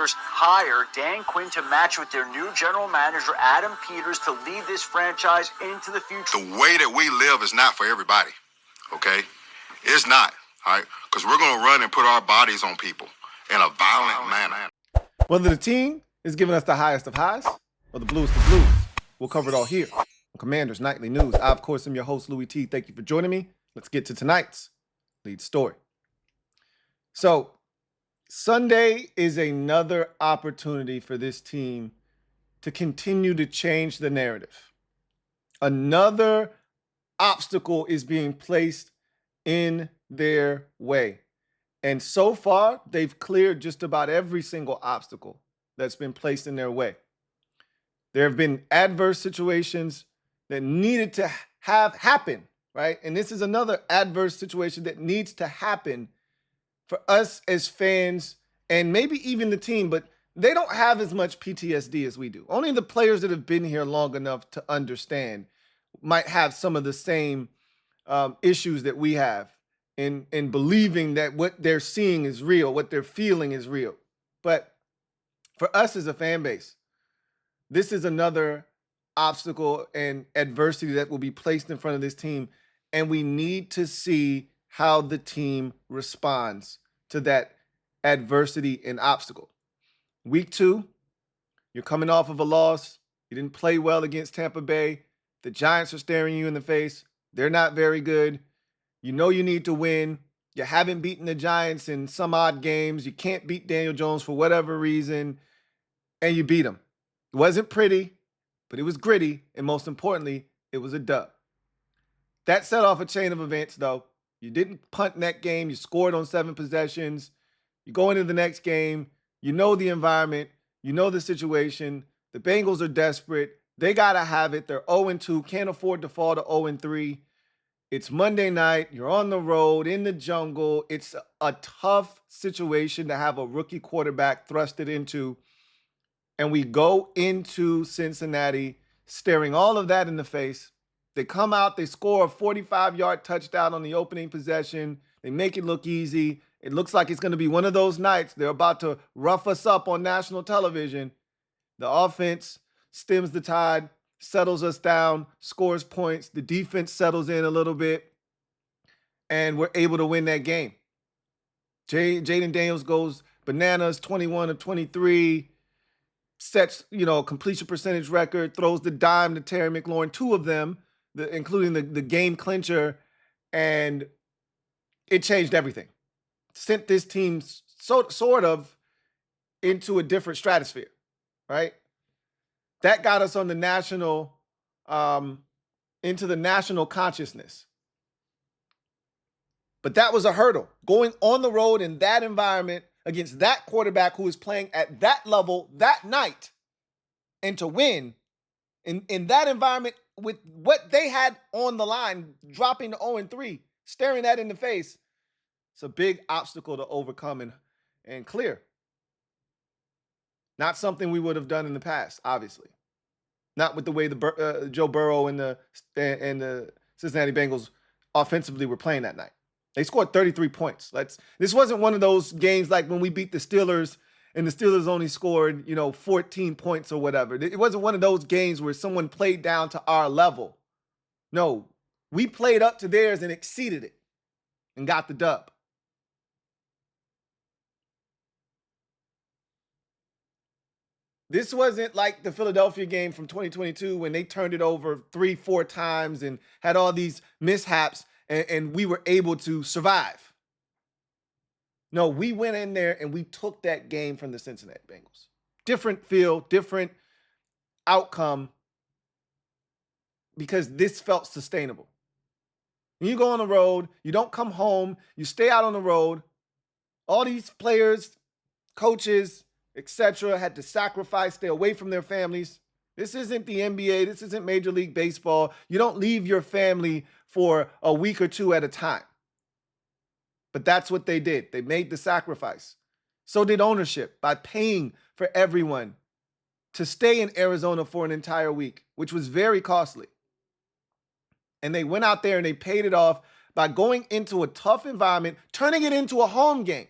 Commanders hire Dan Quinn to match with their new general manager, Adam Peters, to lead this franchise into the future. The way that we live is not for everybody, okay? It's not, all right? Because we're going to run and put our bodies on people in a violent manner. Whether the team is giving us the highest of highs or the bluest of blues, we'll cover it all here on Commanders Nightly News. I, of course, am your host, Louie T. Thank you for joining me. Let's get to tonight's lead story. So, Sunday is another opportunity for this team to continue to change the narrative. Another obstacle is being placed in their way. And so far, they've cleared just about every single obstacle that's been placed in their way. There have been adverse situations that needed to have happen, right? And this is another adverse situation that needs to happen for us as fans and maybe even the team, but they don't have as much PTSD as we do. Only the players that have been here long enough to understand might have some of the same issues that we have in believing that what they're seeing is real, what they're feeling is real. But for us as a fan base, this is another obstacle and adversity that will be placed in front of this team, and we need to see how the team responds to that adversity and obstacle. Week 2, you're coming off of a loss. You didn't play well against Tampa Bay. The Giants are staring you in the face. They're not very good. You know you need to win. You haven't beaten the Giants in some odd games. You can't beat Daniel Jones for whatever reason, and you beat him. It wasn't pretty, but it was gritty, and most importantly, it was a dub. That set off a chain of events, though. You didn't punt in that game. You scored on 7 possessions. You go into the next game. You know the environment. You know the situation. The Bengals are desperate. They got to have it. They're 0-2. Can't afford to fall to 0-3. It's Monday night. You're on the road, in the jungle. It's a tough situation to have a rookie quarterback thrusted into. And we go into Cincinnati staring all of that in the face. They come out, they score a 45-yard touchdown on the opening possession. They make it look easy. It looks like it's going to be one of those nights. They're about to rough us up on national television. The offense stems the tide, settles us down, scores points. The defense settles in a little bit, and we're able to win that game. Jaden Daniels goes bananas, 21 of 23. Sets, completion percentage record, throws the dime to Terry McLaurin, 2 of them, including the game clincher, and it changed everything. Sent this team sort of into a different stratosphere, right? That got us on the national, into the national consciousness. But that was a hurdle. Going on the road in that environment against that quarterback who is playing at that level that night, and to win in that environment with what they had on the line, dropping to 0-3, staring that in the face, it's a big obstacle to overcome and clear. Not something we would have done in the past, obviously. Not with the way Joe Burrow and the Cincinnati Bengals offensively were playing that night. They scored 33 points. This wasn't one of those games like when we beat the Steelers and the Steelers only scored, 14 points or whatever. It wasn't one of those games where someone played down to our level. No, we played up to theirs and exceeded it and got the dub. This wasn't like the Philadelphia game from 2022 when they turned it over 3-4 times and had all these mishaps and we were able to survive. No, we went in there and we took that game from the Cincinnati Bengals. Different feel, different outcome, because this felt sustainable. When you go on the road, you don't come home, you stay out on the road. All these players, coaches, etc., had to sacrifice, stay away from their families. This isn't the NBA. This isn't Major League Baseball. You don't leave your family for a week or 2 at a time. But that's what they did. They made the sacrifice. So did ownership by paying for everyone to stay in Arizona for an entire week, which was very costly. And they went out there and they paid it off by going into a tough environment, turning it into a home game.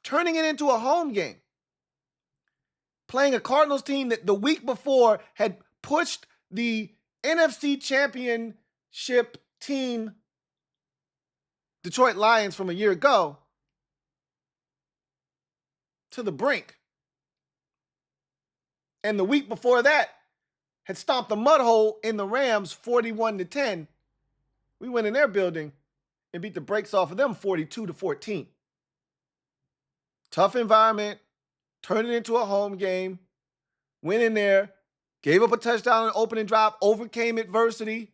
turning it into a home game. Playing a Cardinals team that the week before had pushed the NFC Championship team, Detroit Lions, from a year ago to the brink. And the week before that had stomped the mud hole in the Rams 41-10. We went in their building and beat the brakes off of them 42-14. Tough environment, turned it into a home game, went in there, gave up a touchdown on an opening drive, overcame adversity,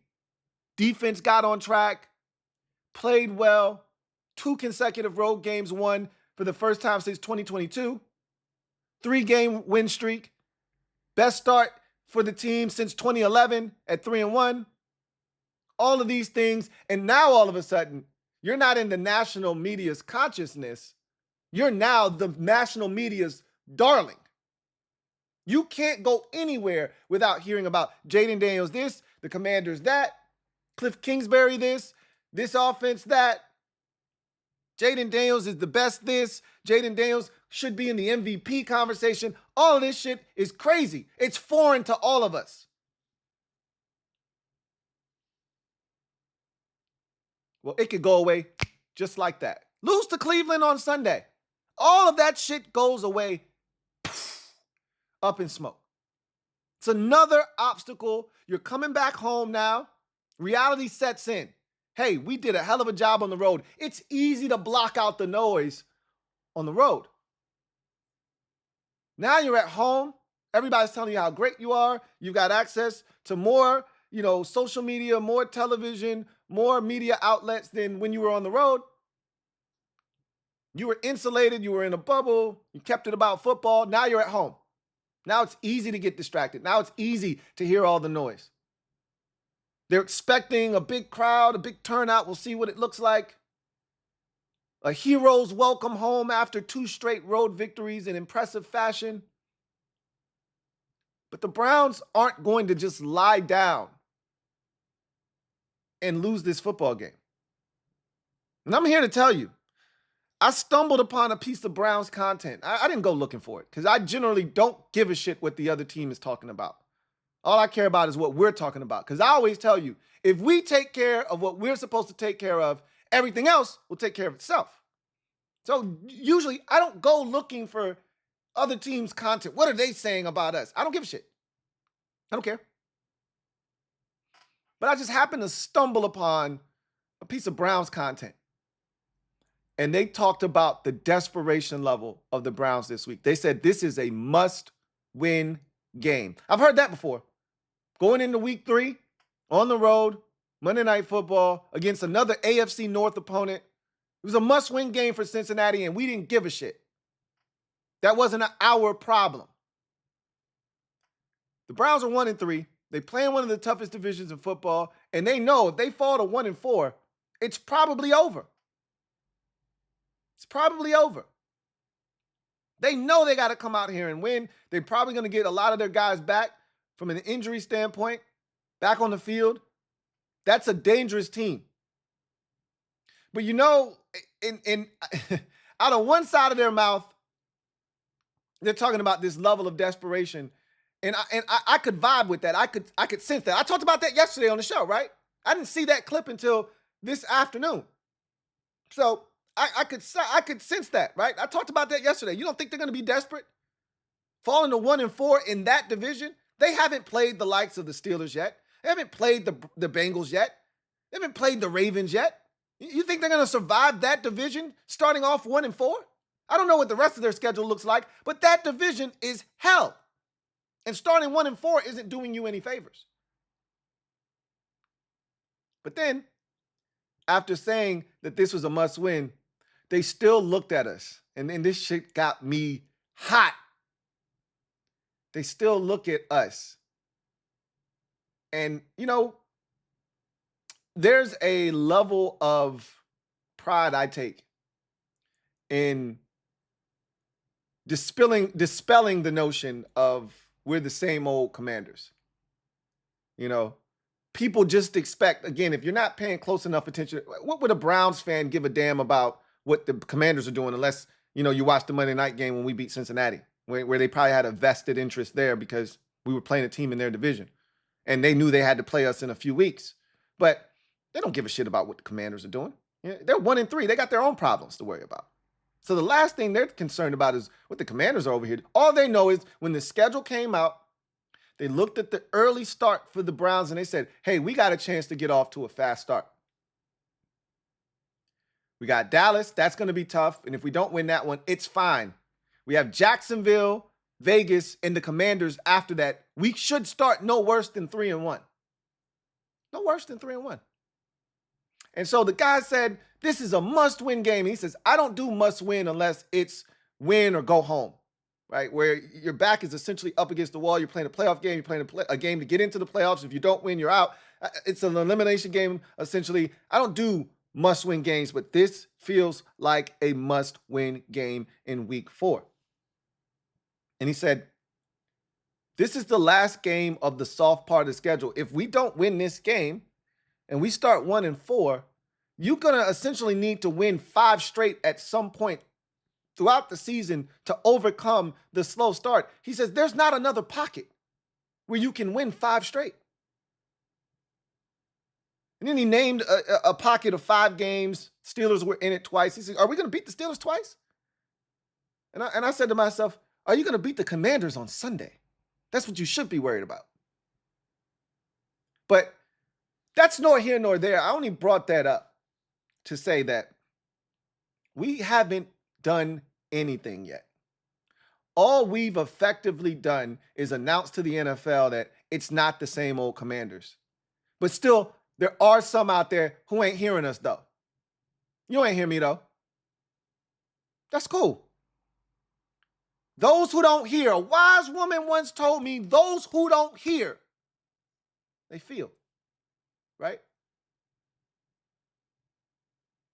defense got on track, played well, 2 consecutive road games won for the first time since 2022, 3-game win streak, best start for the team since 2011 at 3-1. All of these things, and now all of a sudden, you're not in the national media's consciousness. You're now the national media's darling. You can't go anywhere without hearing about Jaden Daniels this, the Commanders that, Cliff Kingsbury this offense that. Jaden Daniels is the best this. Jaden Daniels should be in the MVP conversation. All of this shit is crazy. It's foreign to all of us. Well, it could go away just like that. Lose to Cleveland on Sunday. All of that shit goes away up in smoke. It's another obstacle. You're coming back home now. Reality sets in. Hey, we did a hell of a job on the road. It's easy to block out the noise on the road. Now you're at home. Everybody's telling you how great you are. You've got access to more, social media, more television, more media outlets than when you were on the road. You were insulated. You were in a bubble. You kept it about football. Now you're at home. Now it's easy to get distracted. Now it's easy to hear all the noise. They're expecting a big crowd, a big turnout. We'll see what it looks like. A hero's welcome home after 2 straight road victories in impressive fashion. But the Browns aren't going to just lie down and lose this football game. And I'm here to tell you, I stumbled upon a piece of Browns content. I didn't go looking for it because I generally don't give a shit what the other team is talking about. All I care about is what we're talking about. Because I always tell you, if we take care of what we're supposed to take care of, everything else will take care of itself. So usually I don't go looking for other teams' content. What are they saying about us? I don't give a shit. I don't care. But I just happened to stumble upon a piece of Browns content. And they talked about the desperation level of the Browns this week. They said this is a must-win game. I've heard that before. Going into week 3, on the road, Monday Night Football, against another AFC North opponent. It was a must-win game for Cincinnati, and we didn't give a shit. That wasn't our problem. The Browns are 1-3. They play in one of the toughest divisions in football, and they know if they fall to 1-4, it's probably over. It's probably over. They know they got to come out here and win. They're probably going to get a lot of their guys back from an injury standpoint, back on the field. That's a dangerous team. But in out of one side of their mouth, they're talking about this level of desperation. And I could vibe with that. I could sense that. I talked about that yesterday on the show, right? I didn't see that clip until this afternoon. So I could sense that, right? I talked about that yesterday. You don't think they're going to be desperate? Falling to 1-4 in that division? They haven't played the likes of the Steelers yet. They haven't played the Bengals yet. They haven't played the Ravens yet. You think they're going to survive that division starting off 1-4? I don't know what the rest of their schedule looks like, but that division is hell. And starting 1-4 isn't doing you any favors. But then, after saying that this was a must-win, they still looked at us. And then this shit got me hot. They still look at us. And, there's a level of pride I take in dispelling the notion of we're the same old Commanders. People just expect, again, if you're not paying close enough attention, what would a Browns fan give a damn about what the Commanders are doing unless, You watched the Monday night game when we beat Cincinnati, where they probably had a vested interest there because we were playing a team in their division. And they knew they had to play us in a few weeks. But they don't give a shit about what the Commanders are doing. They're 1-3. They got their own problems to worry about. So the last thing they're concerned about is what the Commanders are over here. All they know is when the schedule came out, they looked at the early start for the Browns and they said, hey, we got a chance to get off to a fast start. We got Dallas. That's going to be tough. And if we don't win that one, it's fine. We have Jacksonville, Vegas, and the Commanders after that. We should start no worse than 3-1. No worse than 3-1. And so the guy said, this is a must-win game. He says, I don't do must-win unless it's win or go home, right? Where your back is essentially up against the wall. You're playing a playoff game. You're playing a game to get into the playoffs. If you don't win, you're out. It's an elimination game, essentially. I don't do must-win games, but this feels like a must-win game in week 4. And he said, this is the last game of the soft part of the schedule. If we don't win this game and we start 1-4, you're going to essentially need to win 5 straight at some point throughout the season to overcome the slow start. He says there's not another pocket where you can win 5 straight. And then he named a pocket of 5 games. Steelers were in it twice. He said, are we going to beat the Steelers twice? And I said to myself, are you going to beat the Commanders on Sunday? That's what you should be worried about. But that's nor here nor there. I only brought that up to say that we haven't done anything yet. All we've effectively done is announce to the NFL that it's not the same old Commanders. But still, there are some out there who ain't hearing us, though. You ain't hear me, though. That's cool. Those who don't hear, a wise woman once told me, those who don't hear, they feel, right?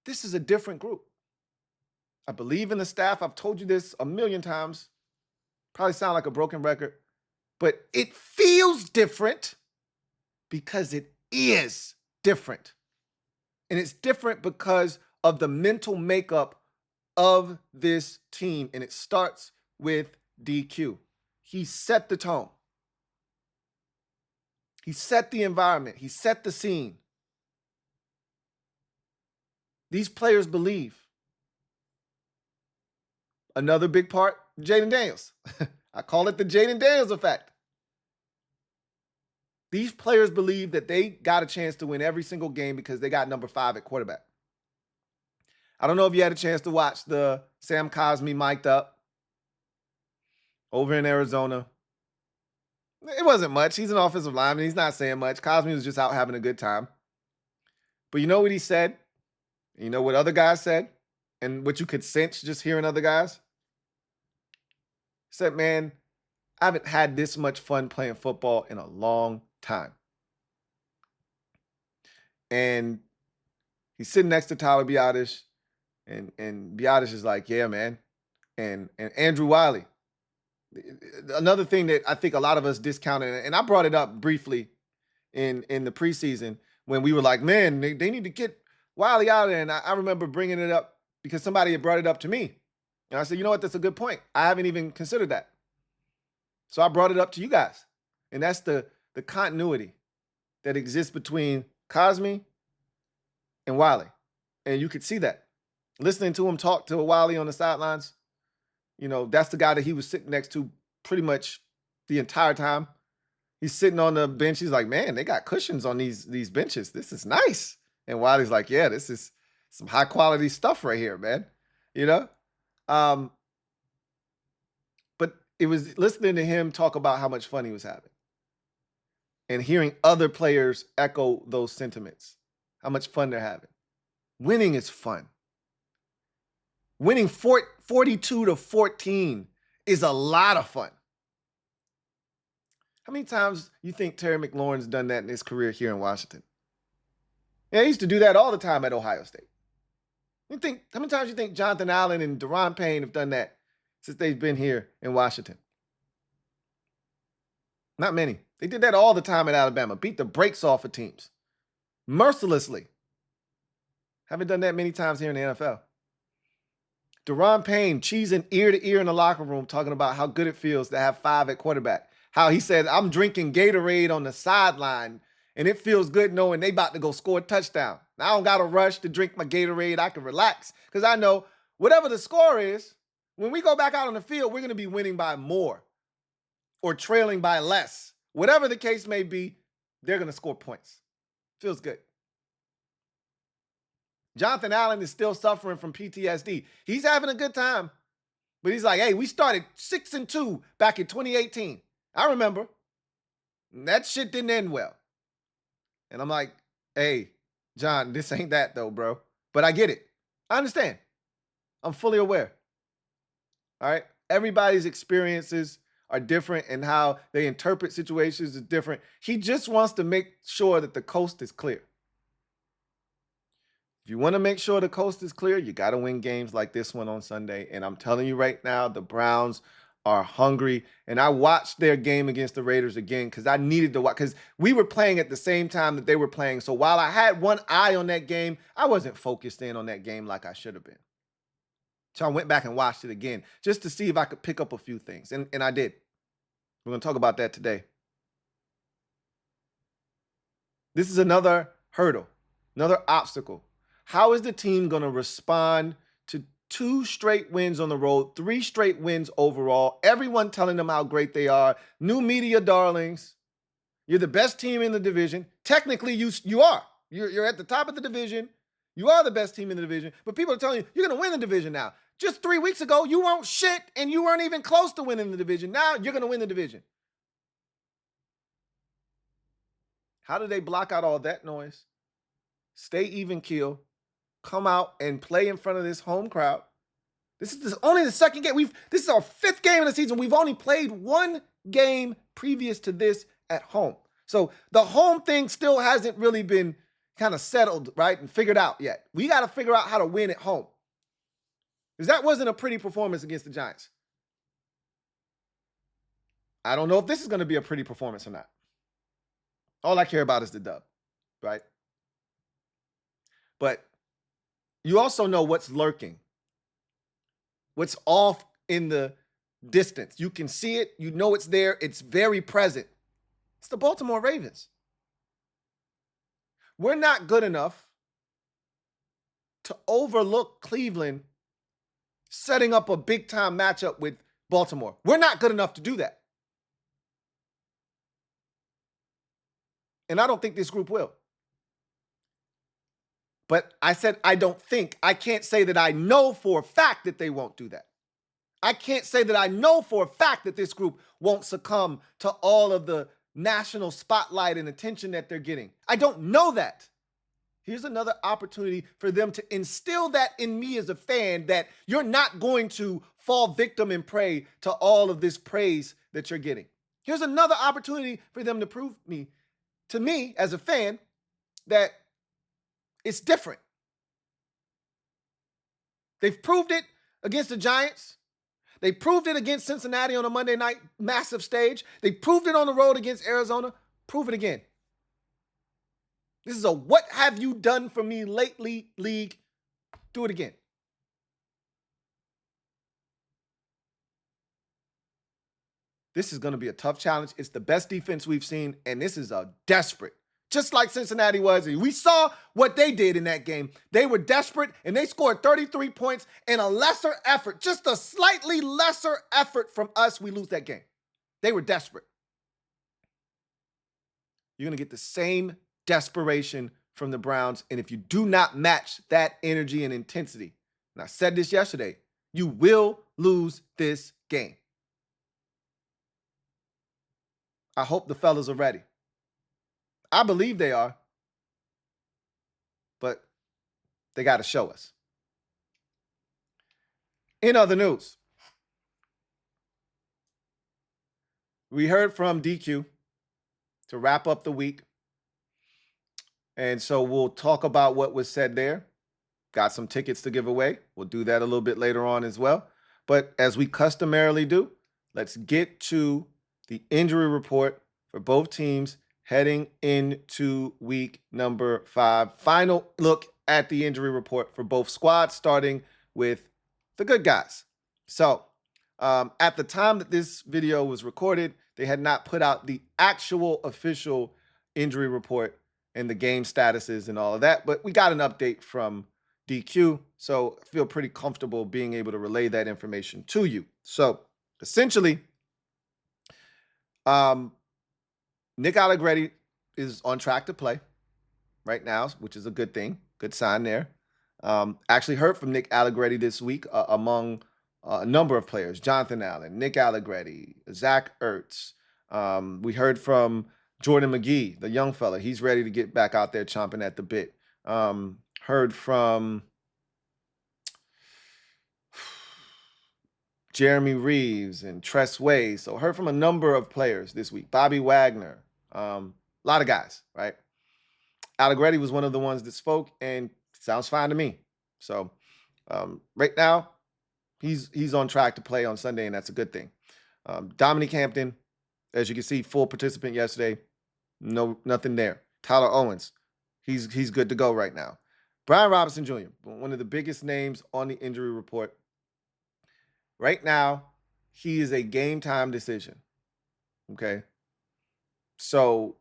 This is a different group. I believe in the staff. I've told you this a million times. Probably sound like a broken record, but it feels different because it is different. And it's different because of the mental makeup of this team. And it starts with DQ. He set the tone. He set the environment. He set the scene. These players believe. Another big part, Jaden Daniels. I call it the Jaden Daniels effect. These players believe that they got a chance to win every single game because they got number 5 at quarterback. I don't know if you had a chance to watch the Sam Cosmi mic'd up over in Arizona. It wasn't much. He's an offensive lineman. He's not saying much. Cosmi was just out having a good time. But you know what he said? You know what other guys said? And what you could sense just hearing other guys? He said, man, I haven't had this much fun playing football in a long time. And he's sitting next to Tyler Biadasz. And Biadasz is like, yeah, man. And Andrew Wiley. Another thing that I think a lot of us discounted, and I brought it up briefly in the preseason when we were like, man, they need to get Wiley out of there. And I remember bringing it up because somebody had brought it up to me. And I said, you know what? That's a good point. I haven't even considered that. So I brought it up to you guys. And that's the continuity that exists between Cosmi and Wiley. And you could see that. Listening to him talk to Wiley on the sidelines, you know, that's the guy that he was sitting next to pretty much the entire time. He's sitting on the bench. He's like, man, they got cushions on these benches. This is nice. And Wiley's like, yeah, this is some high quality stuff right here, man. You know? But it was listening to him talk about how much fun he was having and hearing other players echo those sentiments, how much fun they're having. Winning is fun. Winning 42-14 is a lot of fun. How many times you think Terry McLaurin's done that in his career here in Washington? Yeah, he used to do that all the time at Ohio State. How many times you think Jonathan Allen and Daron Payne have done that since they've been here in Washington? Not many. They did that all the time at Alabama. Beat the brakes off of teams. Mercilessly. Haven't done that many times here in the NFL. Deron Payne cheesing ear to ear in the locker room talking about how good it feels to have 5 at quarterback. How he said, I'm drinking Gatorade on the sideline, and it feels good knowing they about to go score a touchdown. I don't got to rush to drink my Gatorade. I can relax because I know whatever the score is, when we go back out on the field, we're going to be winning by more or trailing by less. Whatever the case may be, they're going to score points. Feels good. Jonathan Allen is still suffering from PTSD. He's having a good time, but he's like, hey, we started 6-2 back in 2018. I remember. That shit didn't end well. And I'm like, hey, John, this ain't that though, bro. But I get it. I understand. I'm fully aware. All right. Everybody's experiences are different and how they interpret situations is different. He just wants to make sure that the coast is clear. If you want to make sure the coast is clear, you got to win games like this one on Sunday. And I'm telling you right now, the Browns are hungry. And I watched their game against the Raiders again because I needed to watch, because we were playing at the same time that they were playing. So while I had one eye on that game, I wasn't focused in on that game like I should have been. So I went back and watched it again just to see if I could pick up a few things. And I did. We're going to talk about that today. This is another hurdle, another obstacle. How is the team going to respond to 2 straight wins on the road, 3 straight wins overall, everyone telling them how great they are, new media darlings? You're the best team in the division. Technically, you are. You're at the top of the division. You are the best team in the division. But people are telling you, you're going to win the division now. Just 3 weeks ago, you weren't shit and you weren't even close to winning the division. Now you're going to win the division. How do they block out all that noise? Stay even keel. Come out and play in front of this home crowd. This is only the second game. This is our 5th game of the season. We've only played 1 game previous to this at home. So the home thing still hasn't really been kind of settled, right, and figured out yet. We got to figure out how to win at home. Because that wasn't a pretty performance against the Giants. I don't know if this is going to be a pretty performance or not. All I care about is the dub, right? But you also know what's lurking, what's off in the distance. You can see it. You know it's there. It's very present. It's the Baltimore Ravens. We're not good enough to overlook Cleveland setting up a big-time matchup with Baltimore. We're not good enough to do that. And I don't think this group will. But I said I don't think. I can't say that I know for a fact that they won't do that. I can't say that I know for a fact that this group won't succumb to all of the national spotlight and attention that they're getting. I don't know that. Here's another opportunity for them to instill that in me as a fan, that you're not going to fall victim and prey to all of this praise that you're getting. Here's another opportunity for them to prove to me as a fan that it's different. They've proved it against the Giants. They proved it against Cincinnati on a Monday night massive stage. They proved it on the road against Arizona. Prove it again. This is a what have you done for me lately league. Do it again. This is going to be a tough challenge. It's the best defense we've seen, and this is a desperate, just like Cincinnati was. We saw what they did in that game. They were desperate, and they scored 33 points in a lesser effort, just a slightly lesser effort from us. We lose that game. They were desperate. You're going to get the same desperation from the Browns, and if you do not match that energy and intensity, and I said this yesterday, you will lose this game. I hope the fellas are ready. I believe they are, but they got to show us. In other news, we heard from DQ to wrap up the week. And so we'll talk about what was said there. Got some tickets to give away. We'll do that a little bit later on as well. But as we customarily do, let's get to the injury report for both teams heading into week number 5. Final look at the injury report for both squads, starting with the good guys. So at the time that this video was recorded, they had not put out the actual official injury report and the game statuses and all of that, but we got an update from DQ, so I feel pretty comfortable being able to relay that information to you. So essentially, Nick Allegretti is on track to play right now, which is a good thing, good sign there. Actually heard from Nick Allegretti this week among a number of players: Jonathan Allen, Nick Allegretti, Zach Ertz. We heard from Jordan McGee, the young fella. He's ready to get back out there chomping at the bit. Heard from Jeremy Reeves and Tress Way. So heard from a number of players this week. Bobby Wagner, a lot of guys, right? Allegretti was one of the ones that spoke, and sounds fine to me. So right now, he's on track to play on Sunday, and that's a good thing. Dominic Hampton, as you can see, full participant yesterday. Nothing there. Tyler Owens, he's good to go right now. Brian Robinson Jr., one of the biggest names on the injury report. Right now, he is a game time decision. Okay. So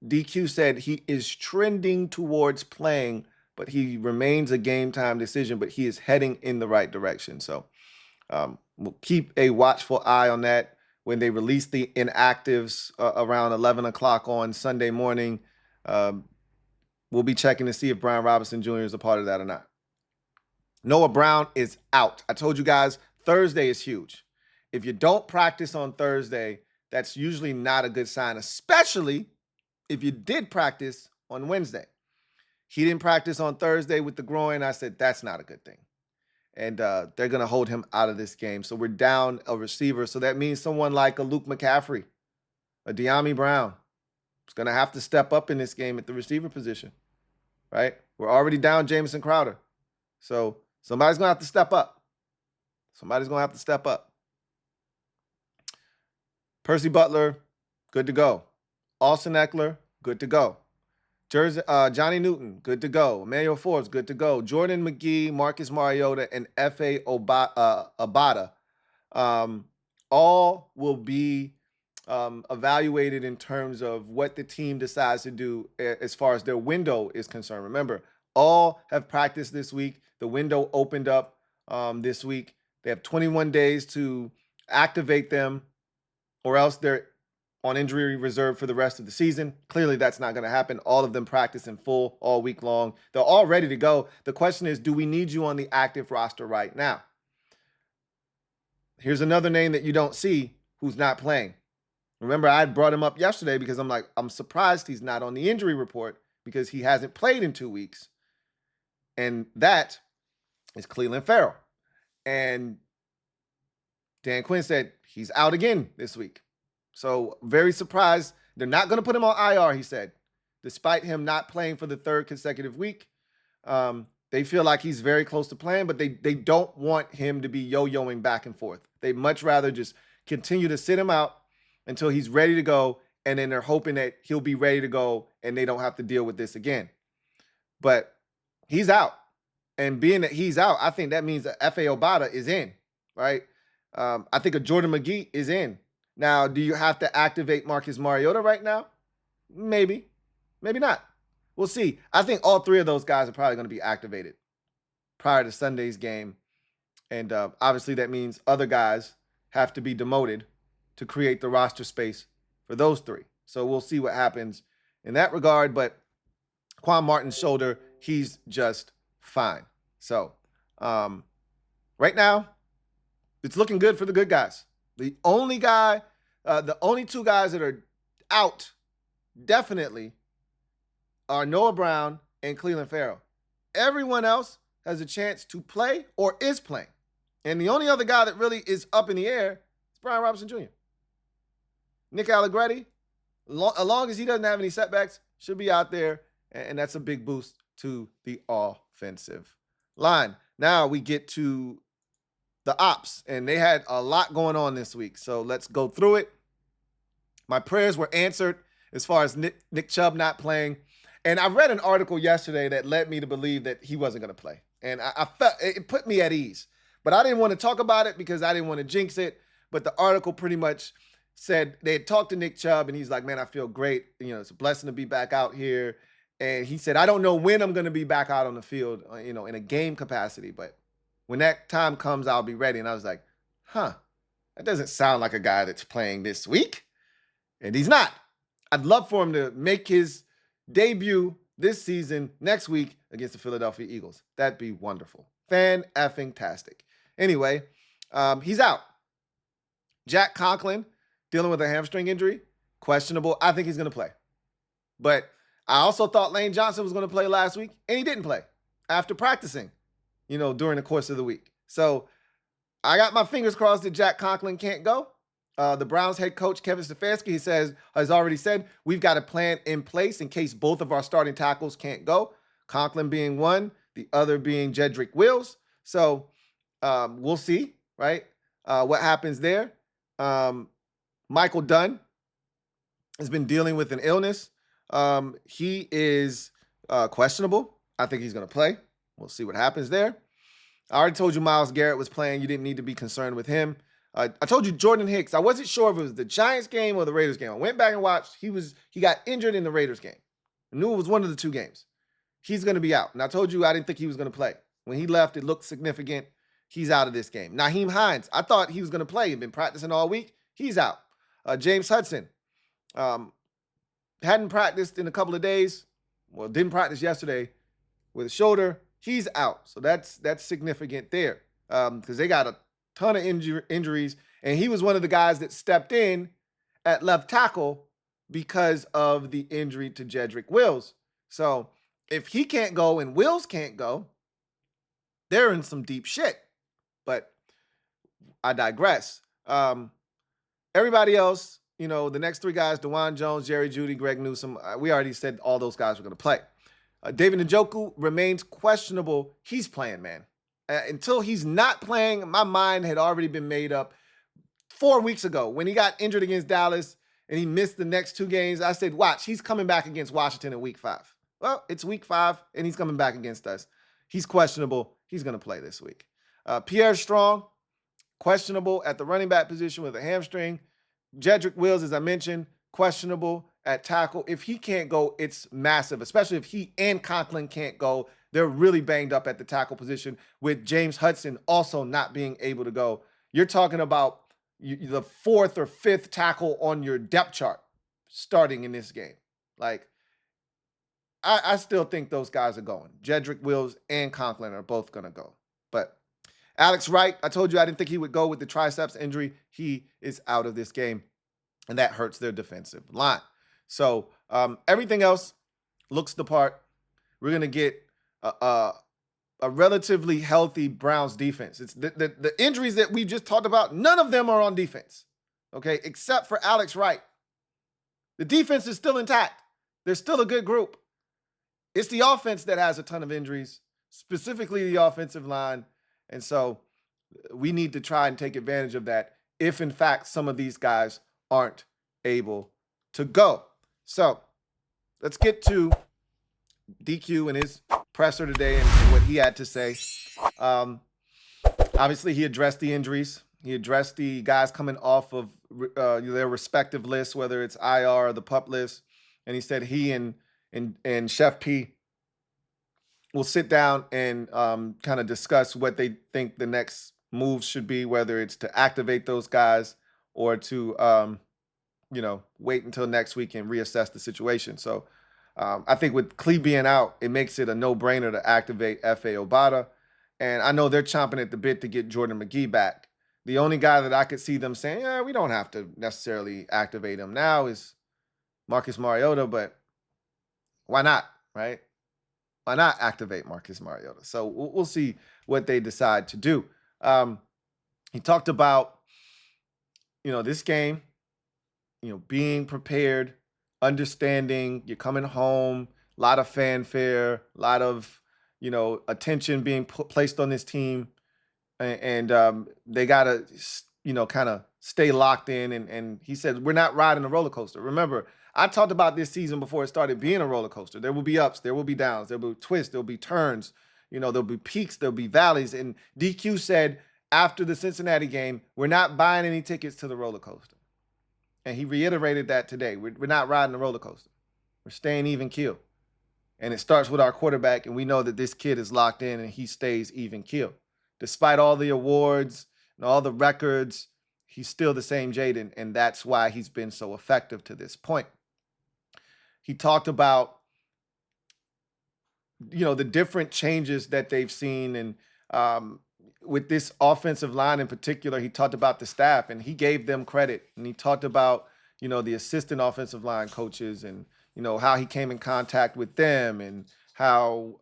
DQ said he is trending towards playing, but he remains a game time decision, but he is heading in the right direction. So we'll keep a watchful eye on that. When they release the inactives around 11 o'clock on Sunday morning, we'll be checking to see if Brian Robinson Jr. is a part of that or not. Noah Brown is out. I told you guys, Thursday is huge. If you don't practice on Thursday, that's usually not a good sign, especially if you did practice on Wednesday. He didn't practice on Thursday with the groin. I said, that's not a good thing. And they're going to hold him out of this game. So we're down a receiver. So that means someone like a Luke McCaffrey, a De'Ami Brown, is going to have to step up in this game at the receiver position, right? We're already down Jamison Crowder. So somebody's going to have to step up. Somebody's going to have to step up. Percy Butler, good to go. Austin Eckler, good to go. Johnny Newton, good to go. Emmanuel Forbes, good to go. Jordan McGee, Marcus Mariota, and F.A. Abada all will be evaluated in terms of what the team decides to do as far as their window is concerned. Remember, all have practiced this week. The window opened up this week. They have 21 days to activate them, or else they're on injury reserve for the rest of the season. Clearly, that's not going to happen. All of them practice in full all week long. They're all ready to go. The question is, do we need you on the active roster right now? Here's another name that you don't see who's not playing. Remember, I brought him up yesterday because I'm surprised he's not on the injury report because he hasn't played in 2 weeks. And that is Clelin Ferrell. And Dan Quinn said he's out again this week. So very surprised. They're not going to put him on IR, he said, despite him not playing for the third consecutive week. They feel like he's very close to playing, but they don't want him to be yo-yoing back and forth. They'd much rather just continue to sit him out until he's ready to go, and then they're hoping that he'll be ready to go and they don't have to deal with this again. But he's out. And being that he's out, I think that means that F.A. Obata is in, right? I think a Jordan McGee is in. Now, do you have to activate Marcus Mariota right now? Maybe. Maybe not. We'll see. I think all three of those guys are probably going to be activated prior to Sunday's game. And obviously that means other guys have to be demoted to create the roster space for those three. So we'll see what happens in that regard. But Quan Martin's shoulder, he's just fine. So right now, it's looking good for the good guys. The only two guys that are out definitely are Noah Brown and Clelin Ferrell. Everyone else has a chance to play or is playing. And the only other guy that really is up in the air is Brian Robinson Jr. Nick Allegretti, as long as he doesn't have any setbacks, should be out there. And that's a big boost to the offensive line. Now we get to the ops, and they had a lot going on this week. So let's go through it. My prayers were answered as far as Nick Chubb not playing. And I read an article yesterday that led me to believe that he wasn't going to play. And I felt it put me at ease But I didn't want to talk about it because I didn't want to jinx it. But the article pretty much said they had talked to Nick Chubb, and he's like, man, I feel great. It's a blessing to be back out here. And he said, I don't know when I'm going to be back out on the field, in a game capacity. But when that time comes, I'll be ready. And I was like, that doesn't sound like a guy that's playing this week. And he's not. I'd love for him to make his debut this season next week against the Philadelphia Eagles. That'd be wonderful. Fan-effing-tastic. Anyway, he's out. Jack Conklin, dealing with a hamstring injury, questionable. I think he's going to play. But I also thought Lane Johnson was going to play last week, and he didn't play after practicing, during the course of the week. So I got my fingers crossed that Jack Conklin can't go. The Browns head coach, Kevin Stefanski, has already said, we've got a plan in place in case both of our starting tackles can't go. Conklin being one, the other being Jedrick Wills. So we'll see, right, what happens there. Michael Dunn has been dealing with an illness. He is questionable. I think he's going to play. We'll see what happens there. I already told you Myles Garrett was playing. You didn't need to be concerned with him. I told you Jordan Hicks. I wasn't sure if it was the Giants game or the Raiders game. I went back and watched. He got injured in the Raiders game. I knew it was one of the two games. He's going to be out. And I told you I didn't think he was going to play. When he left, it looked significant. He's out of this game. Nyheim Hines, I thought he was going to play. He'd been practicing all week. He's out. James Hudson hadn't practiced in a couple of days. Well, didn't practice yesterday with a shoulder. He's out. So that's significant there because they got a ton of injuries. And he was one of the guys that stepped in at left tackle because of the injury to Jedrick Wills. So if he can't go and Wills can't go, they're in some deep shit. But I digress. Everybody else, the next three guys, DeJuan Jones, Jerry Jeudy, Greg Newsome, we already said all those guys were going to play. David Njoku remains questionable. He's playing, man. Until he's not playing, my mind had already been made up 4 weeks ago when he got injured against Dallas and he missed the next two games. I said, watch, he's coming back against Washington in week 5. Well, it's week 5 and he's coming back against us. He's questionable. He's going to play this week. Pierre Strong, questionable at the running back position with a hamstring. Jedrick Wills, as I mentioned, questionable at tackle. If he can't go, it's massive, especially if he and Conklin can't go. They're really banged up at the tackle position with James Hudson also not being able to go. You're talking about the 4th or 5th tackle on your depth chart starting in this game. Like, I still think those guys are going. Jedrick Wills and Conklin are both going to go. But Alex Wright, I told you I didn't think he would go with the triceps injury. He is out of this game, and that hurts their defensive line. So everything else looks the part. We're going to get a relatively healthy Browns defense. It's the injuries that we just talked about, none of them are on defense, okay, except for Alex Wright. The defense is still intact. They're still a good group. It's the offense that has a ton of injuries, specifically the offensive line. And so we need to try and take advantage of that if, in fact, some of these guys aren't able to go. So let's get to DQ and his presser today and what he had to say. Obviously, he addressed the injuries. He addressed the guys coming off of their respective lists, whether it's IR or the PUP list. And he said he and Chef P will sit down and kind of discuss what they think the next moves should be, whether it's to activate those guys or to, wait until next week and reassess the situation. So I think with Clee being out, it makes it a no-brainer to activate F.A. Obata. And I know they're chomping at the bit to get Jordan McGee back. The only guy that I could see them saying, yeah, we don't have to necessarily activate him now is Marcus Mariota, but why not, right? Why not activate Marcus Mariota? So we'll see what they decide to do. He talked about, this game, being prepared, understanding you're coming home, a lot of fanfare, a lot of, attention being placed on this team. And they got to, kind of stay locked in. And he said, we're not riding a roller coaster. Remember, I talked about this season before it started being a roller coaster. There will be ups, there will be downs, there will be twists, there will be turns, there'll be peaks, there'll be valleys. And DQ said, after the Cincinnati game, we're not buying any tickets to the roller coaster. And he reiterated that today. We're not riding the roller coaster. We're staying even keel. And it starts with our quarterback, and we know that this kid is locked in and he stays even keel. Despite all the awards and all the records, he's still the same Jaden, and that's why he's been so effective to this point. He talked about, the different changes that they've seen, and with this offensive line in particular, he talked about the staff, and he gave them credit, and he talked about, the assistant offensive line coaches, and how he came in contact with them, and how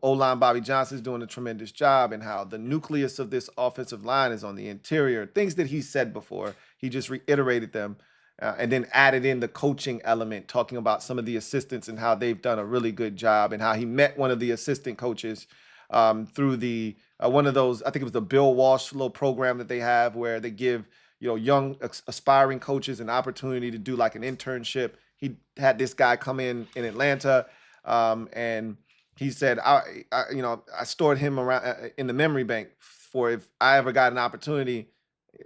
O-line Bobby Johnson's doing a tremendous job, and how the nucleus of this offensive line is on the interior. Things that he said before, he just reiterated them, and then added in the coaching element, talking about some of the assistants and how they've done a really good job, and how he met one of the assistant coaches through the one of those, I think it was the Bill Walsh little program that they have where they give young aspiring coaches an opportunity to do like an internship. He had this guy come in Atlanta, and he said, I stored him around in the memory bank for if I ever got an opportunity.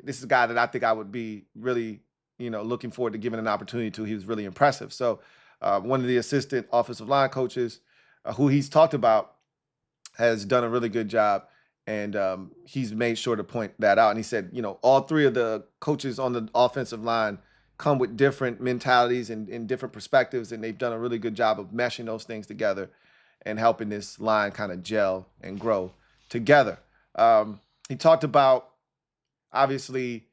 This is a guy that I think I would be really, looking forward to giving an opportunity to. He was really impressive. So one of the assistant offensive line coaches who he's talked about has done a really good job. And he's made sure to point that out. And he said, all three of the coaches on the offensive line come with different mentalities and different perspectives, and they've done a really good job of meshing those things together and helping this line kind of gel and grow together. He talked about, obviously,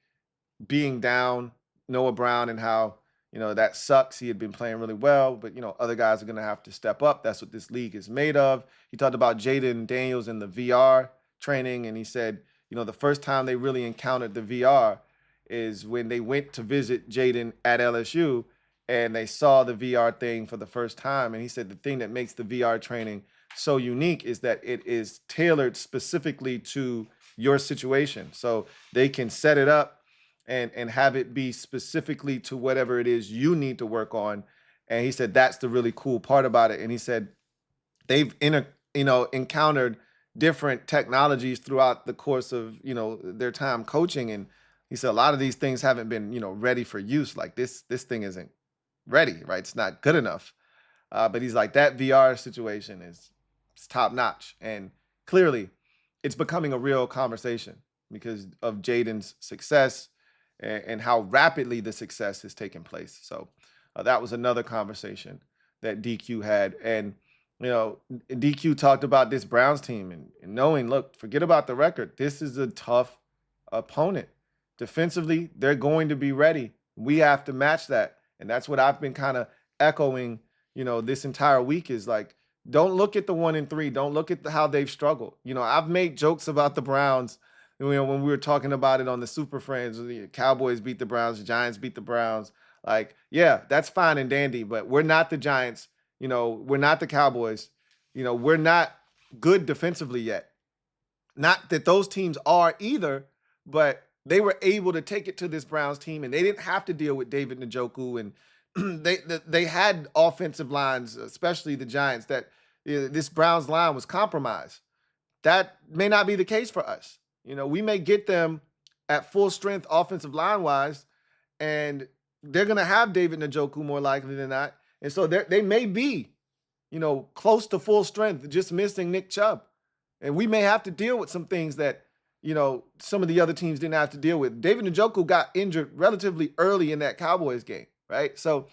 being down Noah Brown and how, that sucks. He had been playing really well, but, other guys are going to have to step up. That's what this league is made of. He talked about Jaden Daniels and the VR training, and he said, the first time they really encountered the VR is when they went to visit Jaden at LSU and they saw the VR thing for the first time. And he said the thing that makes the VR training so unique is that it is tailored specifically to your situation. So they can set it up and have it be specifically to whatever it is you need to work on. And he said that's the really cool part about it. And he said they've encountered different technologies throughout the course of their time coaching, and he said a lot of these things haven't been ready for use. Like this thing isn't ready, right? It's not good enough. But he's like, that VR situation is top notch, and clearly it's becoming a real conversation because of Jaden's success and how rapidly the success has taken place. So that was another conversation that DQ had. And DQ talked about this Browns team and knowing, look, forget about the record. This is a tough opponent. Defensively, they're going to be ready. We have to match that. And that's what I've been kind of echoing, this entire week is like, don't look at the 1-3. Don't look at how they've struggled. I've made jokes about the Browns, when we were talking about it on the Super Friends, the Cowboys beat the Browns, the Giants beat the Browns. Like, yeah, that's fine and dandy, but we're not the Giants. We're not the Cowboys. We're not good defensively yet. Not that those teams are either, but they were able to take it to this Browns team, and they didn't have to deal with David Njoku, and they had offensive lines, especially the Giants, that this Browns line was compromised. That may not be the case for us. We may get them at full strength offensive line wise, and they're going to have David Njoku more likely than not. And so they may be, close to full strength, just missing Nick Chubb. And we may have to deal with some things that, some of the other teams didn't have to deal with. David Njoku got injured relatively early in that Cowboys game, right? So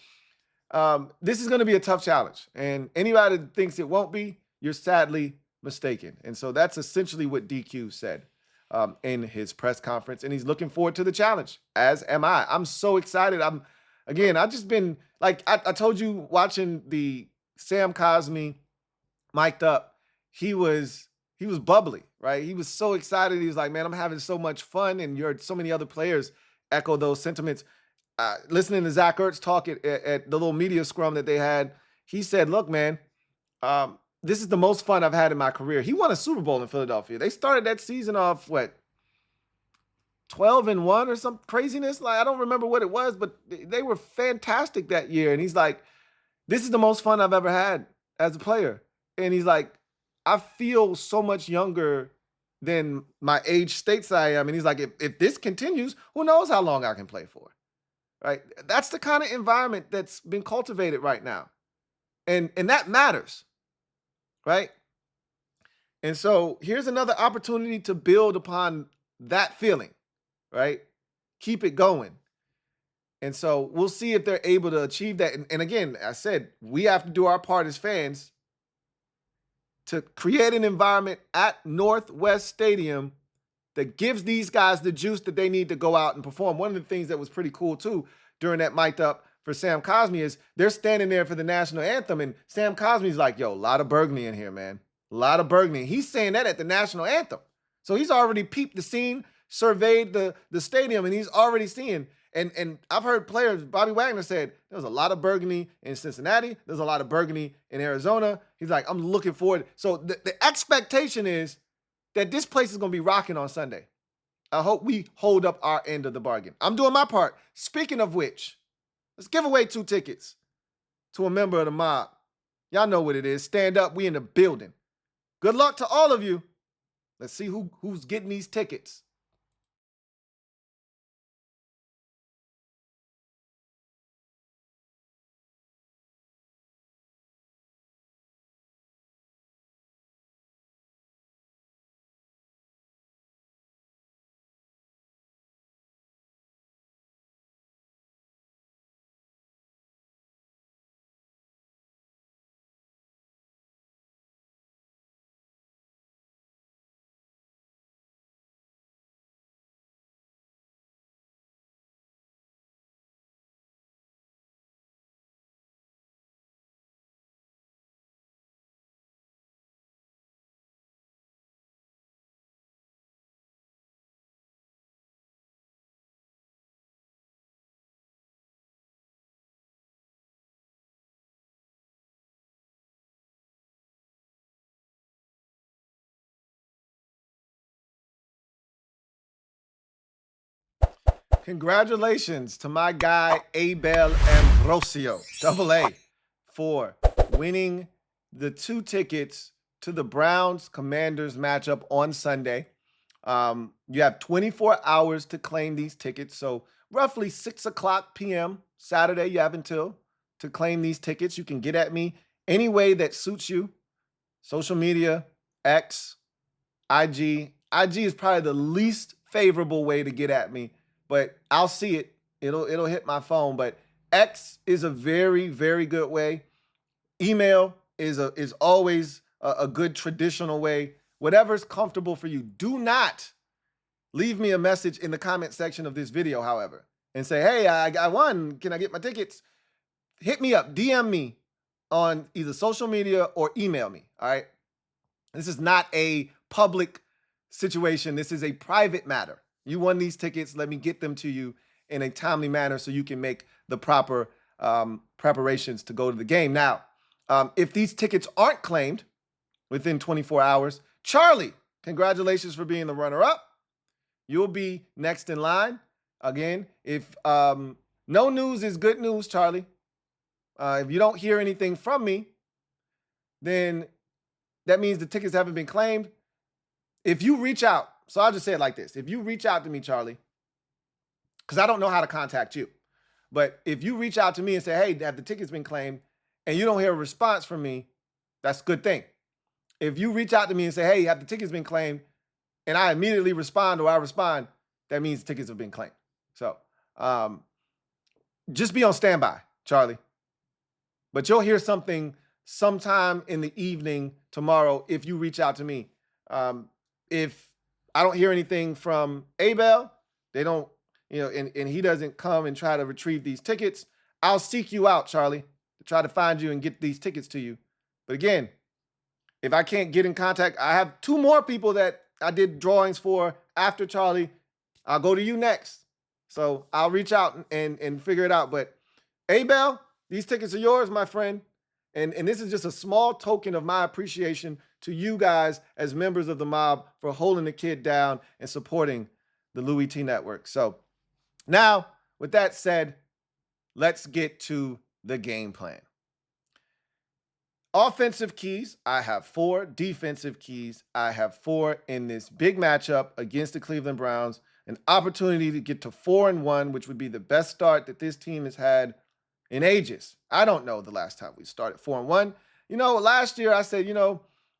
this is going to be a tough challenge. And anybody that thinks it won't be, you're sadly mistaken. And so that's essentially what DQ said in his press conference. And he's looking forward to the challenge, as am I. I'm so excited. I've just been, like I told you, watching the Sam Cosmi mic'd up, he was bubbly, right? He was so excited. He was like, man, I'm having so much fun. And so many other players echo those sentiments. Listening to Zach Ertz talk at the little media scrum that they had, he said, look, man, this is the most fun I've had in my career. He won a Super Bowl in Philadelphia. They started that season off, 12-1 or some craziness? Like, I don't remember what it was, but they were fantastic that year. And he's like, this is the most fun I've ever had as a player. And he's like, I feel so much younger than my age states I am. And he's like, if this continues, who knows how long I can play for, right? That's the kind of environment that's been cultivated right now. And that matters, right? And so here's another opportunity to build upon that feeling, right? Keep it going. And so we'll see if they're able to achieve that. And again, I said, we have to do our part as fans to create an environment at Northwest Stadium that gives these guys the juice that they need to go out and perform. One of the things that was pretty cool too during that mic'd up for Sam Cosmi is they're standing there for the national anthem, and Sam Cosmi's like, yo, a lot of burgundy in here, man. A lot of burgundy. He's saying that at the national anthem. So he's already peeped the scene, surveyed the stadium, and he's already seeing. And I've heard players, Bobby Wagner said, there was a lot of burgundy in Cincinnati. There's a lot of burgundy in Arizona. He's like, I'm looking forward. So the expectation is that this place is going to be rocking on Sunday. I hope we hold up our end of the bargain. I'm doing my part. Speaking of which, let's give away 2 tickets to a member of the mob. Y'all know what it is. Stand up. We in the building. Good luck to all of you. Let's see who's getting these tickets. Congratulations to my guy, Abel Ambrosio, AA, for winning the 2 tickets to the Browns-Commanders matchup on Sunday. You have 24 hours to claim these tickets. So roughly 6 o'clock p.m. Saturday, you have until to claim these tickets. You can get at me any way that suits you. Social media, X, IG. IG is probably the least favorable way to get at me, but I'll see it. It'll hit my phone. But X is a very, very good way. Email is always a good traditional way. Whatever's comfortable for you. Do not leave me a message in the comment section of this video, however, and say, hey, I won. Can I get my tickets? Hit me up. DM me on either social media or email me. All right. This is not a public situation. This is a private matter. You won these tickets. Let me get them to you in a timely manner so you can make the proper preparations to go to the game. Now, if these tickets aren't claimed within 24 hours, Charlie, congratulations for being the runner-up. You'll be next in line. Again, if no news is good news, Charlie, if you don't hear anything from me, then that means the tickets haven't been claimed. If you reach out, so I'll just say it like this. If you reach out to me, Charlie, because I don't know how to contact you, but if you reach out to me and say, hey, have the tickets been claimed, and you don't hear a response from me, that's a good thing. If you reach out to me and say, hey, have the tickets been claimed, and I immediately respond or I respond, that means the tickets have been claimed. So just be on standby, Charlie. But you'll hear something sometime in the evening tomorrow if you reach out to me. If I don't hear anything from Abel, they don't, and he doesn't come and try to retrieve these tickets, I'll seek you out, Charlie, to try to find you and get these tickets to you. But again, if I can't get in contact, I have 2 more people that I did drawings for after Charlie. I'll go to you next. So I'll reach out and figure it out. But Abel, these tickets are yours, my friend. And this is just a small token of my appreciation to you guys as members of the mob for holding the kid down and supporting the Louie T Network. So now, with that said, let's get to the game plan. Offensive keys, I have 4. Defensive keys, I have 4 in this big matchup against the Cleveland Browns. An opportunity to get to 4-1, which would be the best start that this team has had in ages. I don't know the last time we started 4-1. Last year I said,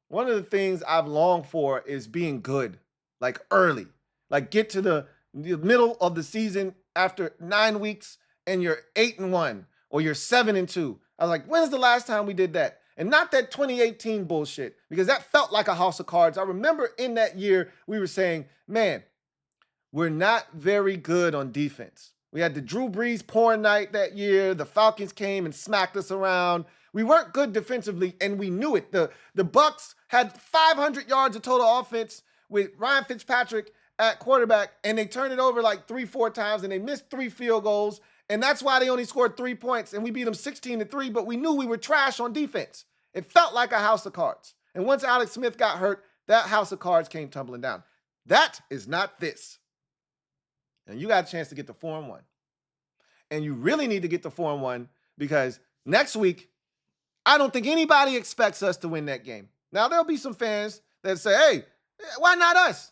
one of the things I've longed for is being good, like early. Like get to the middle of the season after 9 weeks and you're 8-1 or you're 7-2. I was like, when's the last time we did that? And not that 2018 bullshit, because that felt like a house of cards. I remember in that year, we were saying, man, we're not very good on defense. We had the Drew Brees porn night that year. The Falcons came and smacked us around. We weren't good defensively, and we knew it. The Bucks had 500 yards of total offense with Ryan Fitzpatrick at quarterback, and they turned it over like 3-4 times, and they missed 3 field goals. And that's why they only scored 3 points, and we beat them 16-3, but we knew we were trash on defense. It felt like a house of cards. And once Alex Smith got hurt, that house of cards came tumbling down. That is not this. And you got a chance to get to 4-1. And you really need to get to 4-1 because next week, I don't think anybody expects us to win that game. Now, there'll be some fans that say, hey, why not us?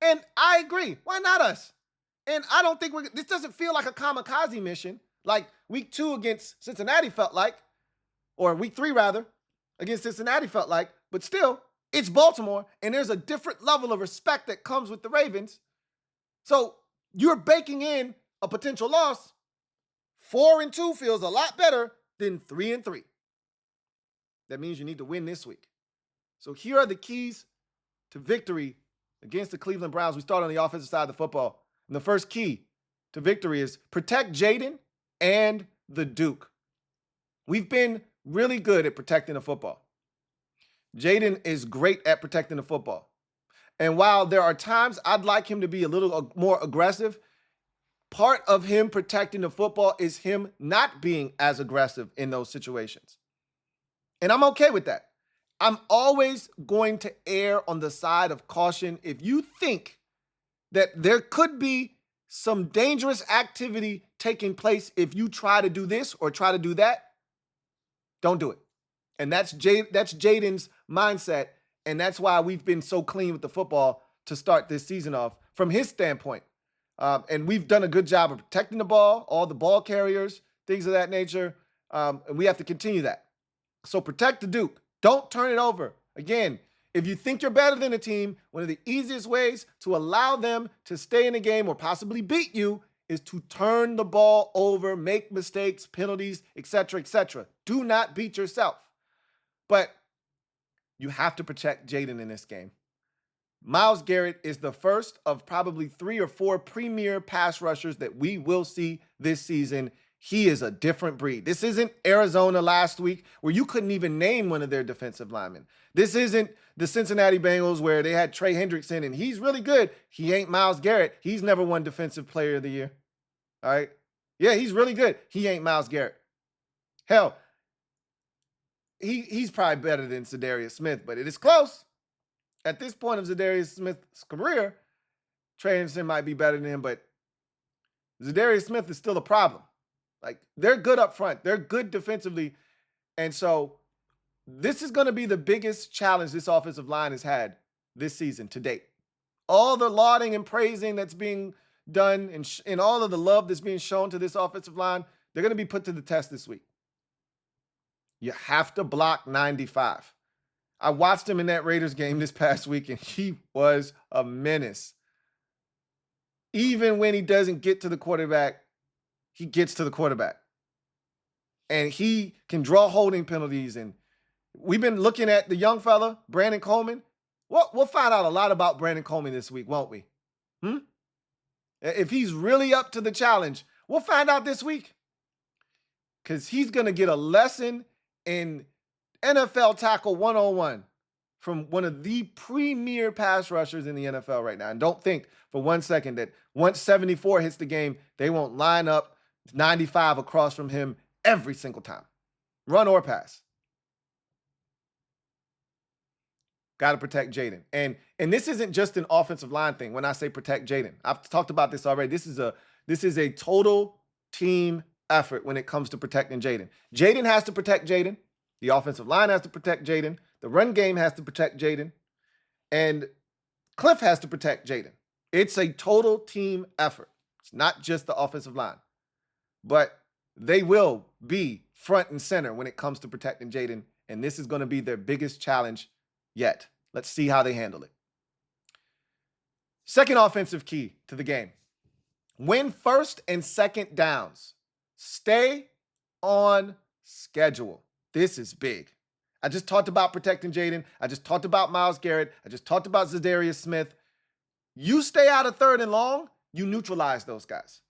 And I agree. Why not us? And I don't think this doesn't feel like a kamikaze mission like week 2 against Cincinnati felt like, or week 3 rather, against Cincinnati felt like, but still, it's Baltimore, and there's a different level of respect that comes with the Ravens. So you're baking in a potential loss. 4-2 feels a lot better than 3-3. That means you need to win this week. So here are the keys to victory against the Cleveland Browns. We start on the offensive side of the football. And the first key to victory is protect Jaden and the Duke. We've been really good at protecting the football. Jaden is great at protecting the football. And while there are times I'd like him to be a little more aggressive, part of him protecting the football is him not being as aggressive in those situations. And I'm okay with that. I'm always going to err on the side of caution. If you think that there could be some dangerous activity taking place if you try to do this or try to do that, don't do it. And that's Jaden's mindset, and that's why we've been so clean with the football to start this season off from his standpoint. And we've done a good job of protecting the ball, all the ball carriers, things of that nature, and we have to continue that. So protect the Duke. Don't turn it over. Again, if you think you're better than a team, one of the easiest ways to allow them to stay in the game or possibly beat you is to turn the ball over, make mistakes, penalties, etc., etc. Do not beat yourself. But you have to protect Jaden in this game. Myles Garrett is the first of probably 3 or 4 premier pass rushers that we will see this season. He is a different breed. This isn't Arizona last week where you couldn't even name one of their defensive linemen. This isn't the Cincinnati Bengals where they had Trey Hendrickson and he's really good. He ain't Myles Garrett. He's never won Defensive Player of the Year. All right? Yeah, he's really good. He ain't Myles Garrett. Hell, he's probably better than Zadarius Smith, but it is close. At this point of Zadarius Smith's career, Trey Hendrickson might be better than him, but Zadarius Smith is still a problem. Like, they're good up front. They're good defensively. And so this is going to be the biggest challenge this offensive line has had this season to date. All the lauding and praising that's being done and all of the love that's being shown to this offensive line, they're going to be put to the test this week. You have to block 95. I watched him in that Raiders game this past week, and he was a menace. Even when he doesn't get to the quarterback, he gets to the quarterback. And he can draw holding penalties. And we've been looking at the young fella, Brandon Coleman. We'll find out a lot about Brandon Coleman this week, won't we? If he's really up to the challenge, we'll find out this week. Because he's going to get a lesson in NFL tackle 101 from one of the premier pass rushers in the NFL right now. And don't think for 1 second that once 74 hits the game, they won't line up 95 across from him every single time. Run or pass. Got to protect Jaden. And this isn't just an offensive line thing when I say protect Jaden. I've talked about this already. This is a total team effort when it comes to protecting Jaden. Jaden has to protect Jaden. The offensive line has to protect Jaden. The run game has to protect Jaden. And Cliff has to protect Jaden. It's a total team effort. It's not just the offensive line. But they will be front and center when it comes to protecting Jaden. And this is going to be their biggest challenge yet. Let's see how they handle it. Second offensive key to the game. Win first and second downs. Stay on schedule. This is big. I just talked about protecting Jaden. I just talked about Myles Garrett. I just talked about Zadarius Smith. You stay out of third and long, you neutralize those guys.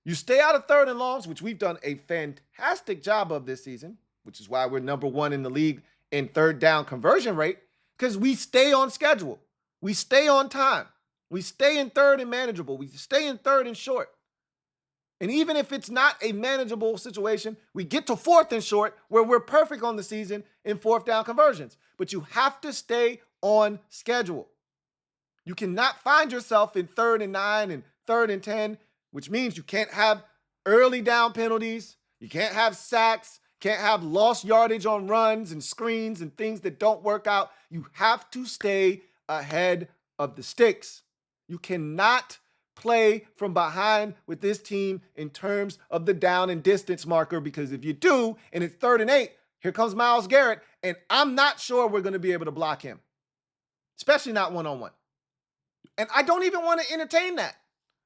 You stay out of third and longs, which we've done a fantastic job of this season, which is why we're number one in the league in third down conversion rate, because we stay on schedule. We stay on time. We stay in third and manageable. We stay in third and short. And even if it's not a manageable situation, we get to fourth and short where we're perfect on the season in fourth down conversions. But you have to stay on schedule. You cannot find yourself in third and 9 and third and 10, which means you can't have early down penalties. You can't have sacks. Can't have lost yardage on runs and screens and things that don't work out. You have to stay ahead of the sticks. You cannot play from behind with this team in terms of the down and distance marker, because if you do, and it's third and 8, here comes Myles Garrett, and I'm not sure we're going to be able to block him, especially not one-on-one. And I don't even want to entertain that.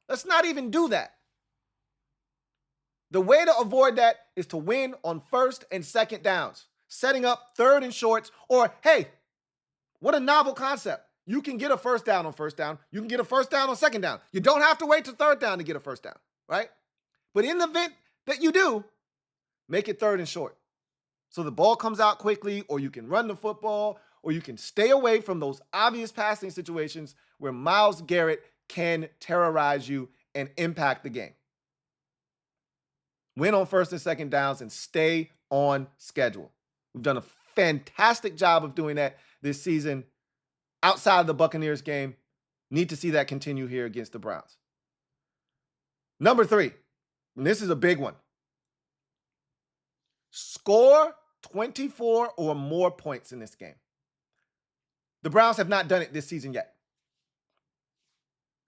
Let's not even do that. The way to avoid that is to win on first and second downs, setting up third and shorts, or, hey, what a novel concept. You can get a first down on first down. You can get a first down on second down. You don't have to wait to third down to get a first down, right? But in the event that you do, make it third and short. So the ball comes out quickly, or you can run the football, or you can stay away from those obvious passing situations where Myles Garrett can terrorize you and impact the game. Win on first and second downs and stay on schedule. We've done a fantastic job of doing that this season. Outside of the Buccaneers game, need to see that continue here against the Browns. Number 3, and this is a big one. Score 24 or more points in this game. The Browns have not done it this season yet.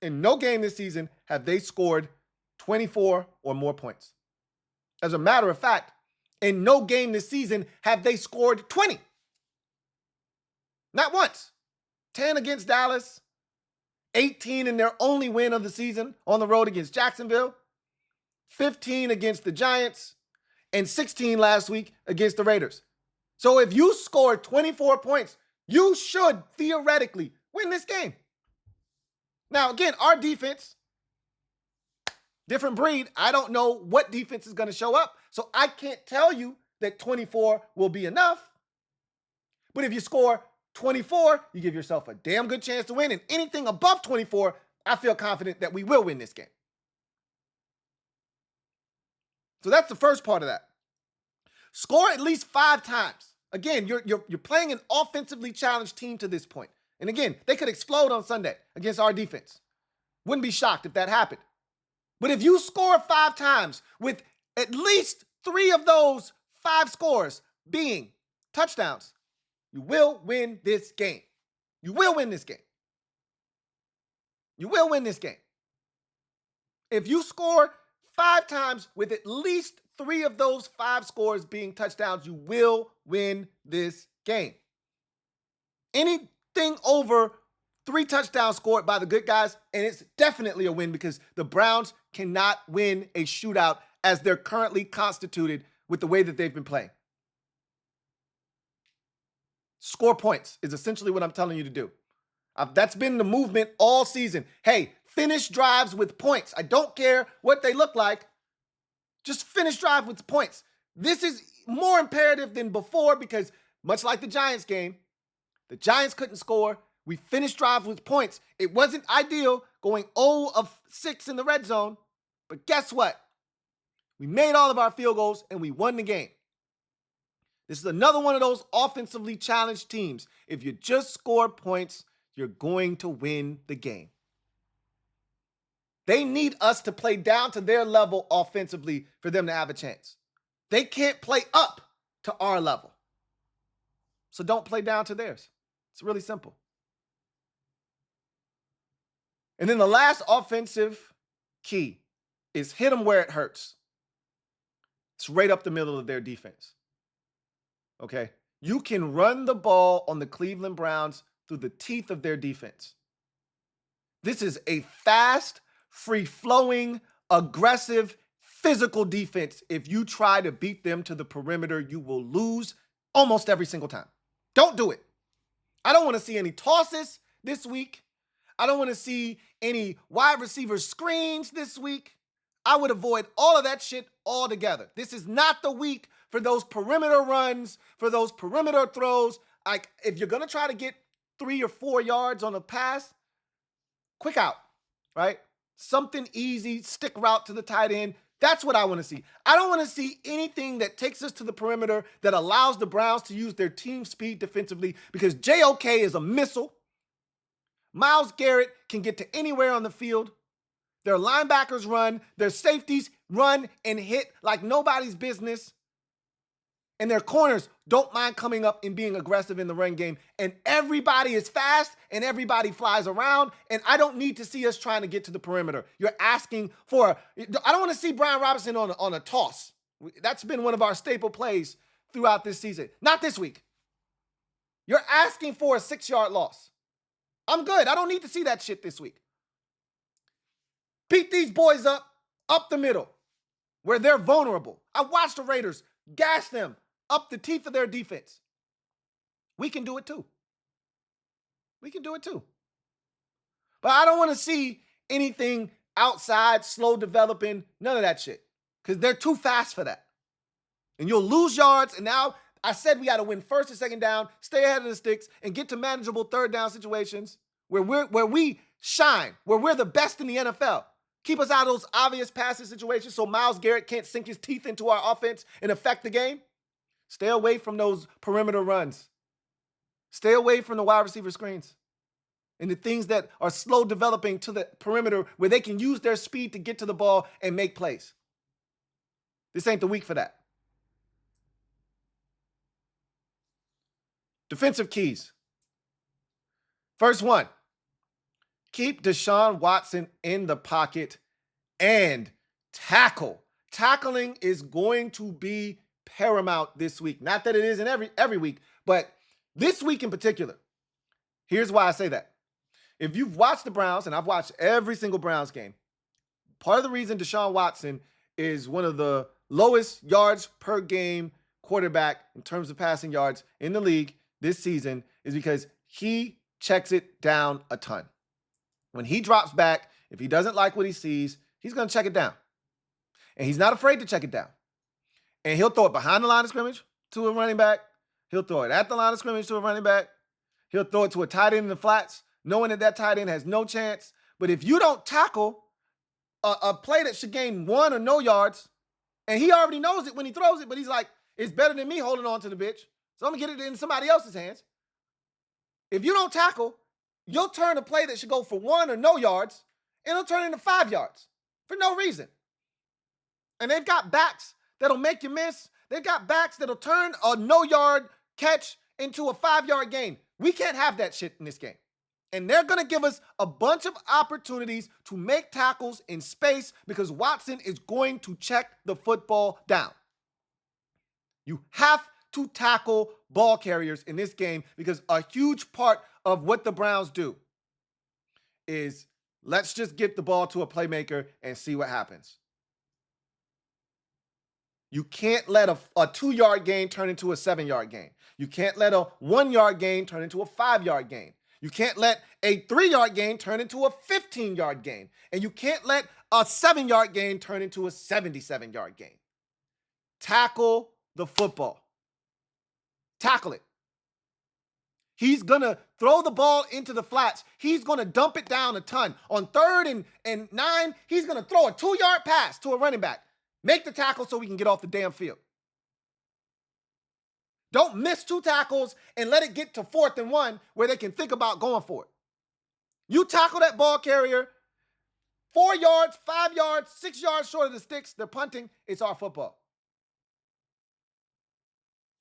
In no game this season have they scored 24 or more points. As a matter of fact, in no game this season have they scored 20. Not once. 10 against Dallas, 18 in their only win of the season on the road against Jacksonville, 15 against the Giants, and 16 last week against the Raiders. So if you score 24 points, you should theoretically win this game. Now, again, our defense, different breed. I don't know what defense is going to show up, so I can't tell you that 24 will be enough. But if you score 24, you give yourself a damn good chance to win. And anything above 24, I feel confident that we will win this game. So that's the first part of that. Score at least 5 times. Again, you're playing an offensively challenged team to this point. And again, they could explode on Sunday against our defense. Wouldn't be shocked if that happened. But if you score 5 times with at least 3 of those 5 scores being touchdowns, you will win this game. You will win this game. You will win this game. If you score 5 times with at least 3 of those 5 scores being touchdowns, you will win this game. Anything over 3 touchdowns scored by the good guys, and it's definitely a win, because the Browns cannot win a shootout as they're currently constituted with the way that they've been playing. Score points is essentially what I'm telling you to do. That's been the movement all season. Hey, finish drives with points. I don't care what they look like. Just finish drive with points. This is more imperative than before, because much like the Giants game, the Giants couldn't score. We finished drive with points. It wasn't ideal going 0 of 6 in the red zone, but guess what? We made all of our field goals and we won the game. This is another one of those offensively challenged teams. If you just score points, you're going to win the game. They need us to play down to their level offensively for them to have a chance. They can't play up to our level. So don't play down to theirs. It's really simple. And then the last offensive key is hit them where it hurts. It's right up the middle of their defense. Okay? You can run the ball on the Cleveland Browns through the teeth of their defense. This is a fast, free-flowing, aggressive, physical defense. If you try to beat them to the perimeter, you will lose almost every single time. Don't do it. I don't want to see any tosses this week. I don't want to see any wide receiver screens this week. I would avoid all of that shit altogether. This is not the week for those perimeter runs, for those perimeter throws. Like, if you're going to try to get 3 or 4 yards on a pass, quick out, right? Something easy, stick route to the tight end. That's what I want to see. I don't want to see anything that takes us to the perimeter that allows the Browns to use their team speed defensively, because JOK is a missile. Myles Garrett can get to anywhere on the field. Their linebackers run, their safeties run and hit like nobody's business. And their corners don't mind coming up and being aggressive in the run game. And everybody is fast and everybody flies around. And I don't need to see us trying to get to the perimeter. You're asking for, I don't want to see Brian Robinson on a toss. That's been one of our staple plays throughout this season. Not this week. You're asking for a 6-yard loss. I'm good. I don't need to see that shit this week. Beat these boys up the middle, where they're vulnerable. I watched the Raiders gash them up the teeth of their defense. We can do it too. We can do it too. But I don't want to see anything outside, slow developing, none of that shit, because they're too fast for that. And you'll lose yards. And now I said we got to win first and second down, stay ahead of the sticks, and get to manageable third down situations where we shine, where we're the best in the NFL. Keep us out of those obvious passing situations so Myles Garrett can't sink his teeth into our offense and affect the game. Stay away from those perimeter runs. Stay away from the wide receiver screens and the things that are slow developing to the perimeter where they can use their speed to get to the ball and make plays. This ain't the week for that. Defensive keys. First one. Keep Deshaun Watson in the pocket and tackle. Tackling is going to be paramount this week. Not that it isn't every week, but this week in particular. Here's why I say that. If you've watched the Browns, and I've watched every single Browns game, part of the reason Deshaun Watson is one of the lowest yards per game quarterback in terms of passing yards in the league this season is because he checks it down a ton. When he drops back, if he doesn't like what he sees, he's going to check it down. And he's not afraid to check it down. And he'll throw it behind the line of scrimmage to a running back. He'll throw it at the line of scrimmage to a running back. He'll throw it to a tight end in the flats, knowing that tight end has no chance. But if you don't tackle a play that should gain 1 or no yards, and he already knows it when he throws it, but he's like, it's better than me holding on to the bitch, so I'm going to get it in somebody else's hands. If you don't tackle, you'll turn a play that should go for 1 or no yards, and it'll turn into 5 yards for no reason. And they've got backs that'll make you miss. They've got backs that'll turn a no-yard catch into a 5-yard gain. We can't have that shit in this game. And they're going to give us a bunch of opportunities to make tackles in space because Watson is going to check the football down. You have to tackle ball carriers in this game because a huge part of what the Browns do is let's just get the ball to a playmaker and see what happens. You can't let a 2-yard gain turn into a 7-yard gain. You can't let a 1-yard gain turn into a 5-yard gain. You can't let a 3-yard gain turn into a 15-yard gain. And you can't let a 7-yard gain turn into a 77-yard gain. Tackle the football. Tackle it. He's going to throw the ball into the flats. He's going to dump it down a ton. On 3rd and 9, he's going to throw a 2-yard pass to a running back. Make the tackle so we can get off the damn field. Don't miss 2 tackles and let it get to 4th and 1 where they can think about going for it. You tackle that ball carrier 4 yards, 5 yards, 6 yards short of the sticks, they're punting, it's our football.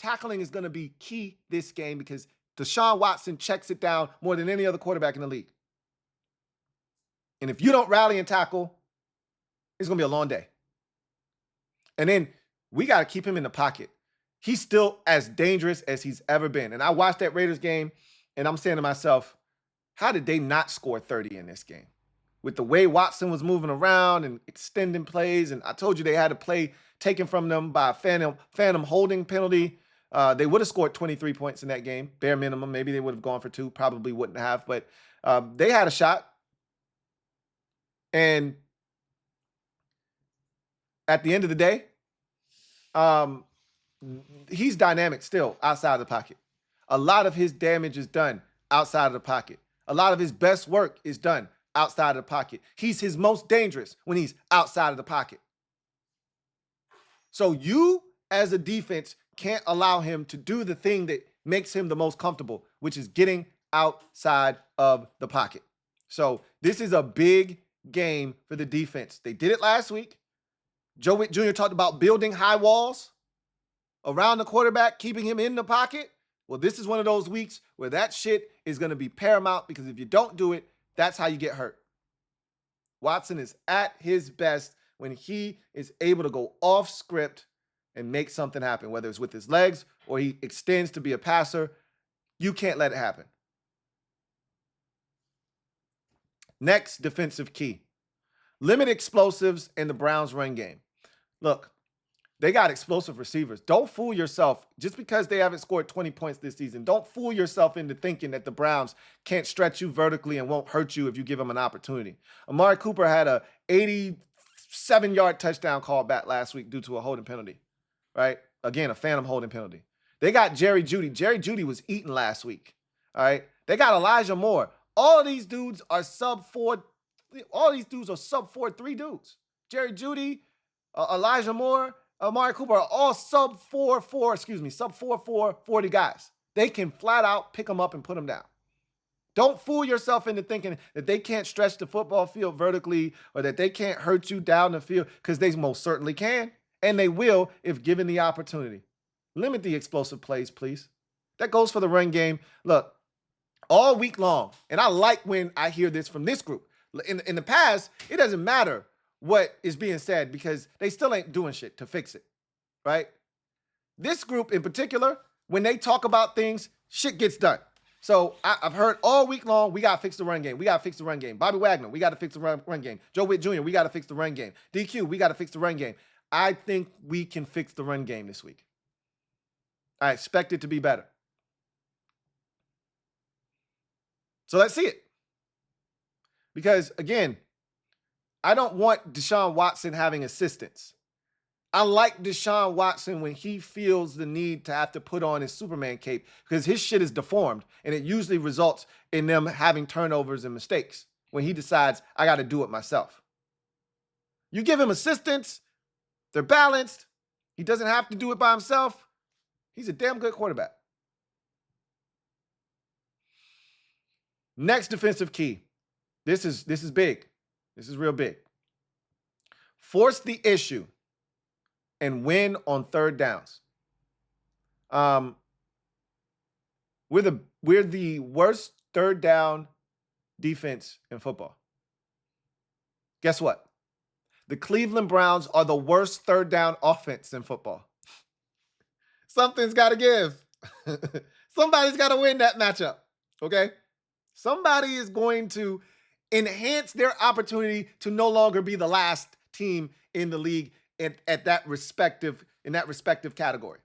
tackling is going to be key this game because Deshaun Watson checks it down more than any other quarterback in the league. And if you don't rally and tackle, it's going to be a long day. And then we got to keep him in the pocket. He's still as dangerous as he's ever been. And I watched that Raiders game, and I'm saying to myself, how did they not score 30 in this game? With the way Watson was moving around and extending plays, and I told you they had a play taken from them by a phantom holding penalty. They would have scored 23 points in that game, bare minimum. Maybe they would have gone for 2, probably wouldn't have, but they had a shot. And at the end of the day, he's dynamic still outside of the pocket. A lot of his damage is done outside of the pocket. A lot of his best work is done outside of the pocket. He's his most dangerous when he's outside of the pocket. So you, as a defense, can't allow him to do the thing that makes him the most comfortable, which is getting outside of the pocket. So this is a big game for the defense. They did it last week. Joe Witt Jr. talked about building high walls around the quarterback, keeping him in the pocket. Well, this is one of those weeks where that shit is going to be paramount because if you don't do it, that's how you get hurt. Watson is at his best when he is able to go off script and make something happen, whether it's with his legs or he extends to be a passer. You can't let it happen. Next defensive key. Limit explosives in the Browns run game. Look, they got explosive receivers. Don't fool yourself. Just because they haven't scored 20 points this season, don't fool yourself into thinking that the Browns can't stretch you vertically and won't hurt you if you give them an opportunity. Amari Cooper had a 87-yard touchdown call back last week due to a holding penalty, right? Again, a phantom holding penalty. They got Jerry Jeudy. Jerry Jeudy was eaten last week, all right? They got Elijah Moore. All of these dudes are sub-4. All these dudes are sub-4-3 dudes. Jerry Jeudy, Elijah Moore, Amari Cooper are all sub-4-4 40 guys. They can flat out pick them up and put them down. Don't fool yourself into thinking that they can't stretch the football field vertically or that they can't hurt you down the field, because they most certainly can, and they will if given the opportunity. Limit the explosive plays, please. That goes for the run game. Look, all week long, and I like when I hear this from this group. In the past, it doesn't matter what is being said because they still ain't doing shit to fix it, right? This group in particular, when they talk about things, shit gets done. So I've heard all week long, we got to fix the run game. We got to fix the run game. Bobby Wagner, we got to fix the run game. Joe Witt Jr., we got to fix the run game. DQ, we got to fix the run game. I think we can fix the run game this week. I expect it to be better. So let's see it. Because, again, I don't want Deshaun Watson having assistants. I like Deshaun Watson when he feels the need to have to put on his Superman cape because his shit is deformed, and it usually results in them having turnovers and mistakes when he decides, I got to do it myself. You give him assistants, they're balanced, he doesn't have to do it by himself, he's a damn good quarterback. Next defensive key. This is big. This is real big. Force the issue and win on third downs. We're the worst third down defense in football. Guess what? The Cleveland Browns are the worst third down offense in football. Something's got to give. Somebody's got to win that matchup, okay? Somebody is going to enhance their opportunity to no longer be the last team in the league in that respective category.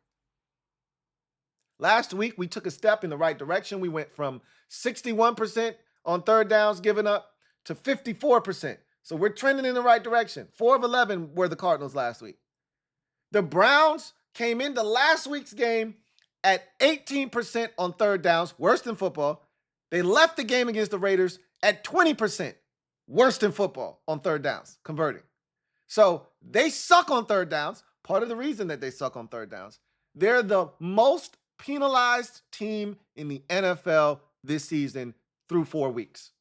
Last week, we took a step in the right direction. We went from 61% on third downs given up to 54%. So we're trending in the right direction. 4 of 11 were the Cardinals last week. The Browns came into last week's game at 18% on third downs, worst in football. They left the game against the Raiders at 20%, worst in football on third downs, converting. So they suck on third downs. Part of the reason that they suck on third downs, they're the most penalized team in the NFL this season through 4 weeks.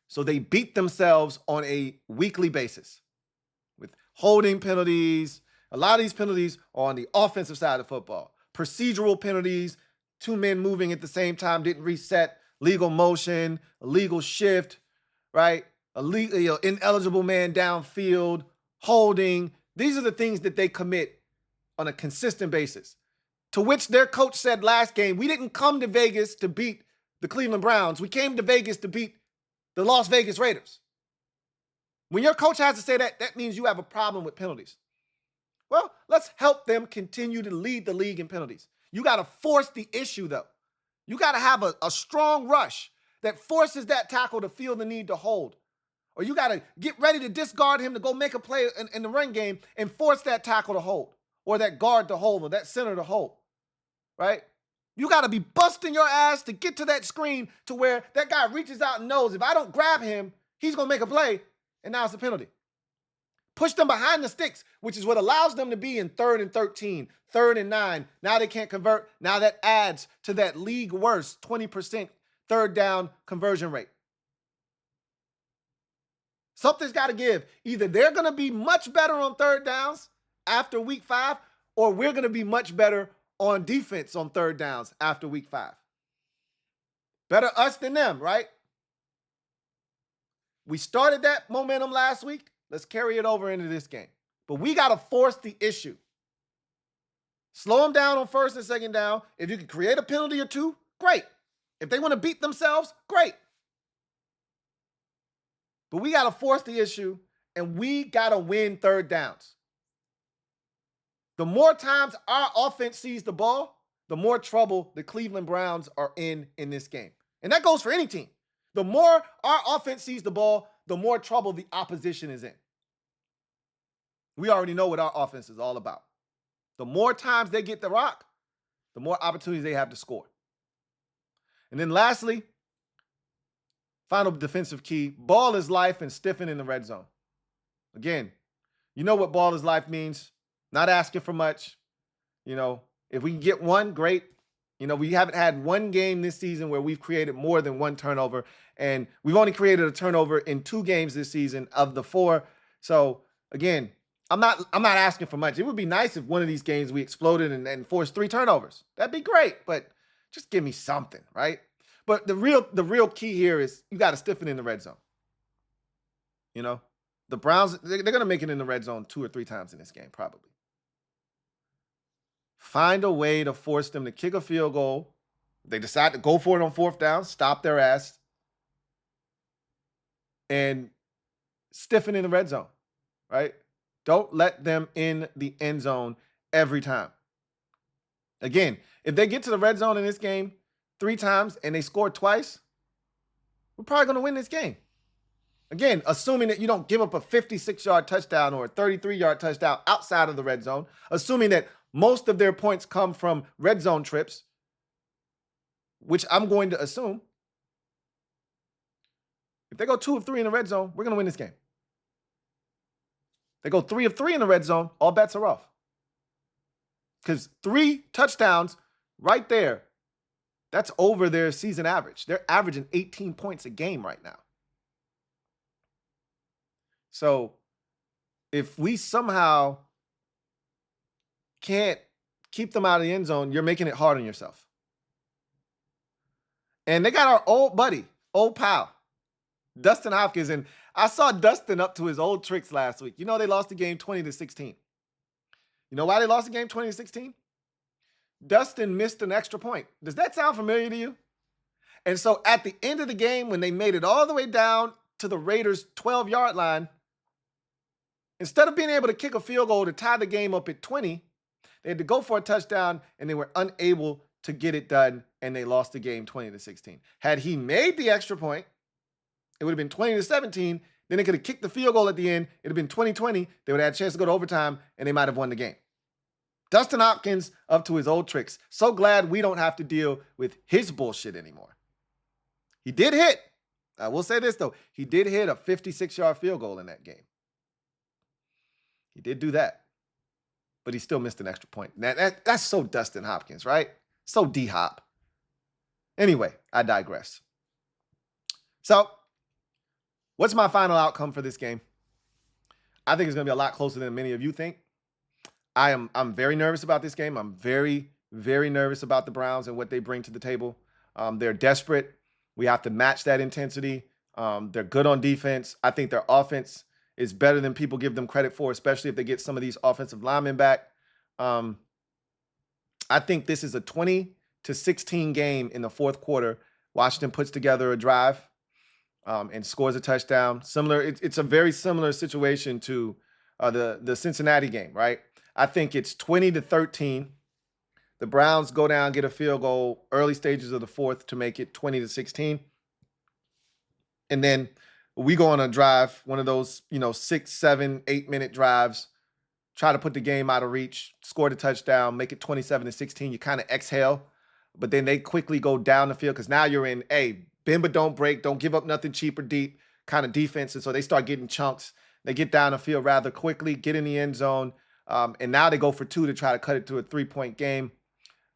So they beat themselves on a weekly basis with holding penalties. A lot of these penalties are on the offensive side of football. procedural penalties, two men moving at the same time, didn't reset, legal motion, illegal shift, right? Ineligible man downfield, holding. These are the things that they commit on a consistent basis. To which their coach said last game, we didn't come to Vegas to beat the Cleveland Browns. We came to Vegas to beat the Las Vegas Raiders. When your coach has to say that, that means you have a problem with penalties. Well, let's help them continue to lead the league in penalties. You got to force the issue, though. You got to have a strong rush that forces that tackle to feel the need to hold. Or you got to get ready to discard him to go make a play in the run game and force that tackle to hold, or that guard to hold, or that center to hold, right? You got to be busting your ass to get to that screen to where that guy reaches out and knows if I don't grab him, he's going to make a play, and now it's a penalty. Push them behind the sticks, which is what allows them to be in 3rd and 13, 3rd and 9. Now they can't convert. Now that adds to that league worst 20% third down conversion rate. Something's got to give. Either they're going to be much better on third downs after week 5, or we're going to be much better on defense on third downs after week 5. Better us than them, right? We started that momentum last week. Let's carry it over into this game. But we got to force the issue. Slow them down on 1st and 2nd down. If you can create a penalty or two, great. If they want to beat themselves, great. But we got to force the issue, and we got to win third downs. The more times our offense sees the ball, the more trouble the Cleveland Browns are in this game. And that goes for any team. The more our offense sees the ball, the more trouble the opposition is in. We already know what our offense is all about. The more times they get the rock, the more opportunities they have to score. And then lastly, final defensive key, ball is life and stiffen in the red zone. Again, you know what ball is life means. Not asking for much. If we can get one, great. We haven't had one game this season where we've created more than one turnover. And we've only created a turnover in 2 games this season of the 4. So again, I'm not asking for much. It would be nice if one of these games we exploded and forced 3 turnovers. That'd be great, but just give me something, right? But the real key here is you got to stiffen in the red zone. The Browns, they're going to make it in the red zone 2 or 3 times in this game, probably. Find a way to force them to kick a field goal. They decide to go for it on 4th down, stop their ass, and stiffen in the red zone, right? Don't let them in the end zone every time. Again, if they get to the red zone in this game 3 times and they score twice, we're probably going to win this game. Again, assuming that you don't give up a 56-yard touchdown or a 33-yard touchdown outside of the red zone, assuming that most of their points come from red zone trips, which I'm going to assume. If they go 2 of 3 in the red zone, we're going to win this game. They go 3 of 3 in the red zone, all bets are off. Because 3 touchdowns right there, that's over their season average. They're averaging 18 points a game right now. So if we somehow can't keep them out of the end zone, you're making it hard on yourself. And they got our old buddy, old pal, Dustin Hopkins. And I saw Dustin up to his old tricks last week. They lost the game 20-16. You know why they lost the game 20-16? Dustin missed an extra point. Does that sound familiar to you? And so at the end of the game, when they made it all the way down to the Raiders' 12-yard line, instead of being able to kick a field goal to tie the game up at 20, they had to go for a touchdown, and they were unable to get it done, and they lost the game 20-16. Had he made the extra point, it would have been 20-17. Then they could have kicked the field goal at the end. It would have been 20-20. They would have had a chance to go to overtime, and they might have won the game. Dustin Hopkins up to his old tricks. So glad we don't have to deal with his bullshit anymore. He did hit. I will say this, though. He did hit a 56-yard field goal in that game. He did do that. But he still missed an extra point. That's so Dustin Hopkins, right? So D-Hop. Anyway, I digress. So, what's my final outcome for this game? I think it's going to be a lot closer than many of you think. I'm very nervous about this game. I'm very, very nervous about the Browns and what they bring to the table. They're desperate. We have to match that intensity. They're good on defense. I think their offense is better than people give them credit for, especially if they get some of these offensive linemen back. I think this is a 20-16 game in the fourth quarter. Washington puts together a drive and scores a touchdown. Similar, it's a very similar situation to the Cincinnati game, right? I think it's 20-13. The Browns go down, get a field goal early stages of the fourth to make it 20-16. And then we go on a drive, one of those, 6, 7, 8-minute drives, try to put the game out of reach, score the touchdown, make it 27-16. You kind of exhale, but then they quickly go down the field because now you're in, bend but don't break, don't give up nothing cheap or deep kind of defense. And so they start getting chunks. They get down the field rather quickly, get in the end zone, and now they go for 2 to try to cut it to a 3-point game.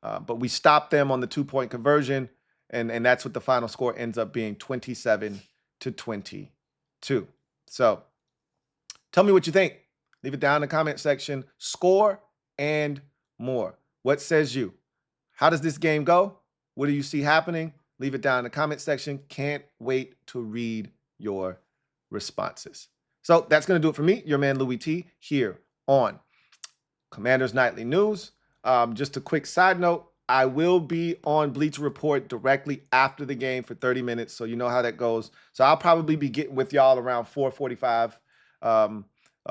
But we stop them on the 2-point conversion, and that's what the final score ends up being, 27-22. So tell me what you think. Leave it down in the comment section. Score and more. What says you? How does this game go? What do you see happening? Leave it down in the comment section. Can't wait to read your responses. So that's going to do it for me, your man Louie T, here on Commanders Nightly News. Just a quick side note, I will be on Bleacher Report directly after the game for 30 minutes, so you know how that goes. So I'll probably be getting with y'all around 4:45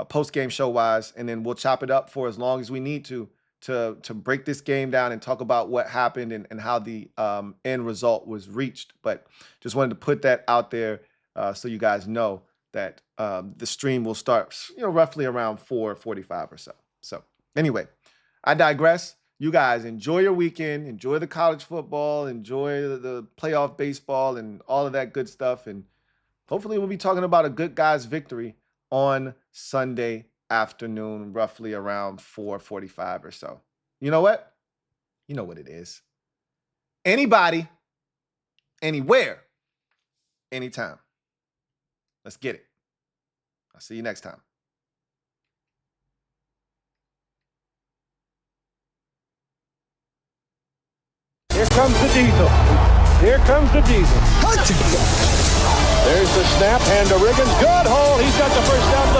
post-game show-wise, and then we'll chop it up for as long as we need to break this game down and talk about what happened and how the end result was reached. But just wanted to put that out there so you guys know that the stream will start, roughly around 4:45 or so. So anyway, I digress. You guys enjoy your weekend, enjoy the college football, enjoy the playoff baseball and all of that good stuff. And hopefully we'll be talking about a good guys victory on Sunday afternoon, roughly around 4:45 or so. You know what? You know what it is. Anybody, anywhere, anytime. Let's get it. I'll see you next time. Here comes the diesel. Here comes the diesel. There's the snap, hand to Riggins. Good hole. He's got the first down.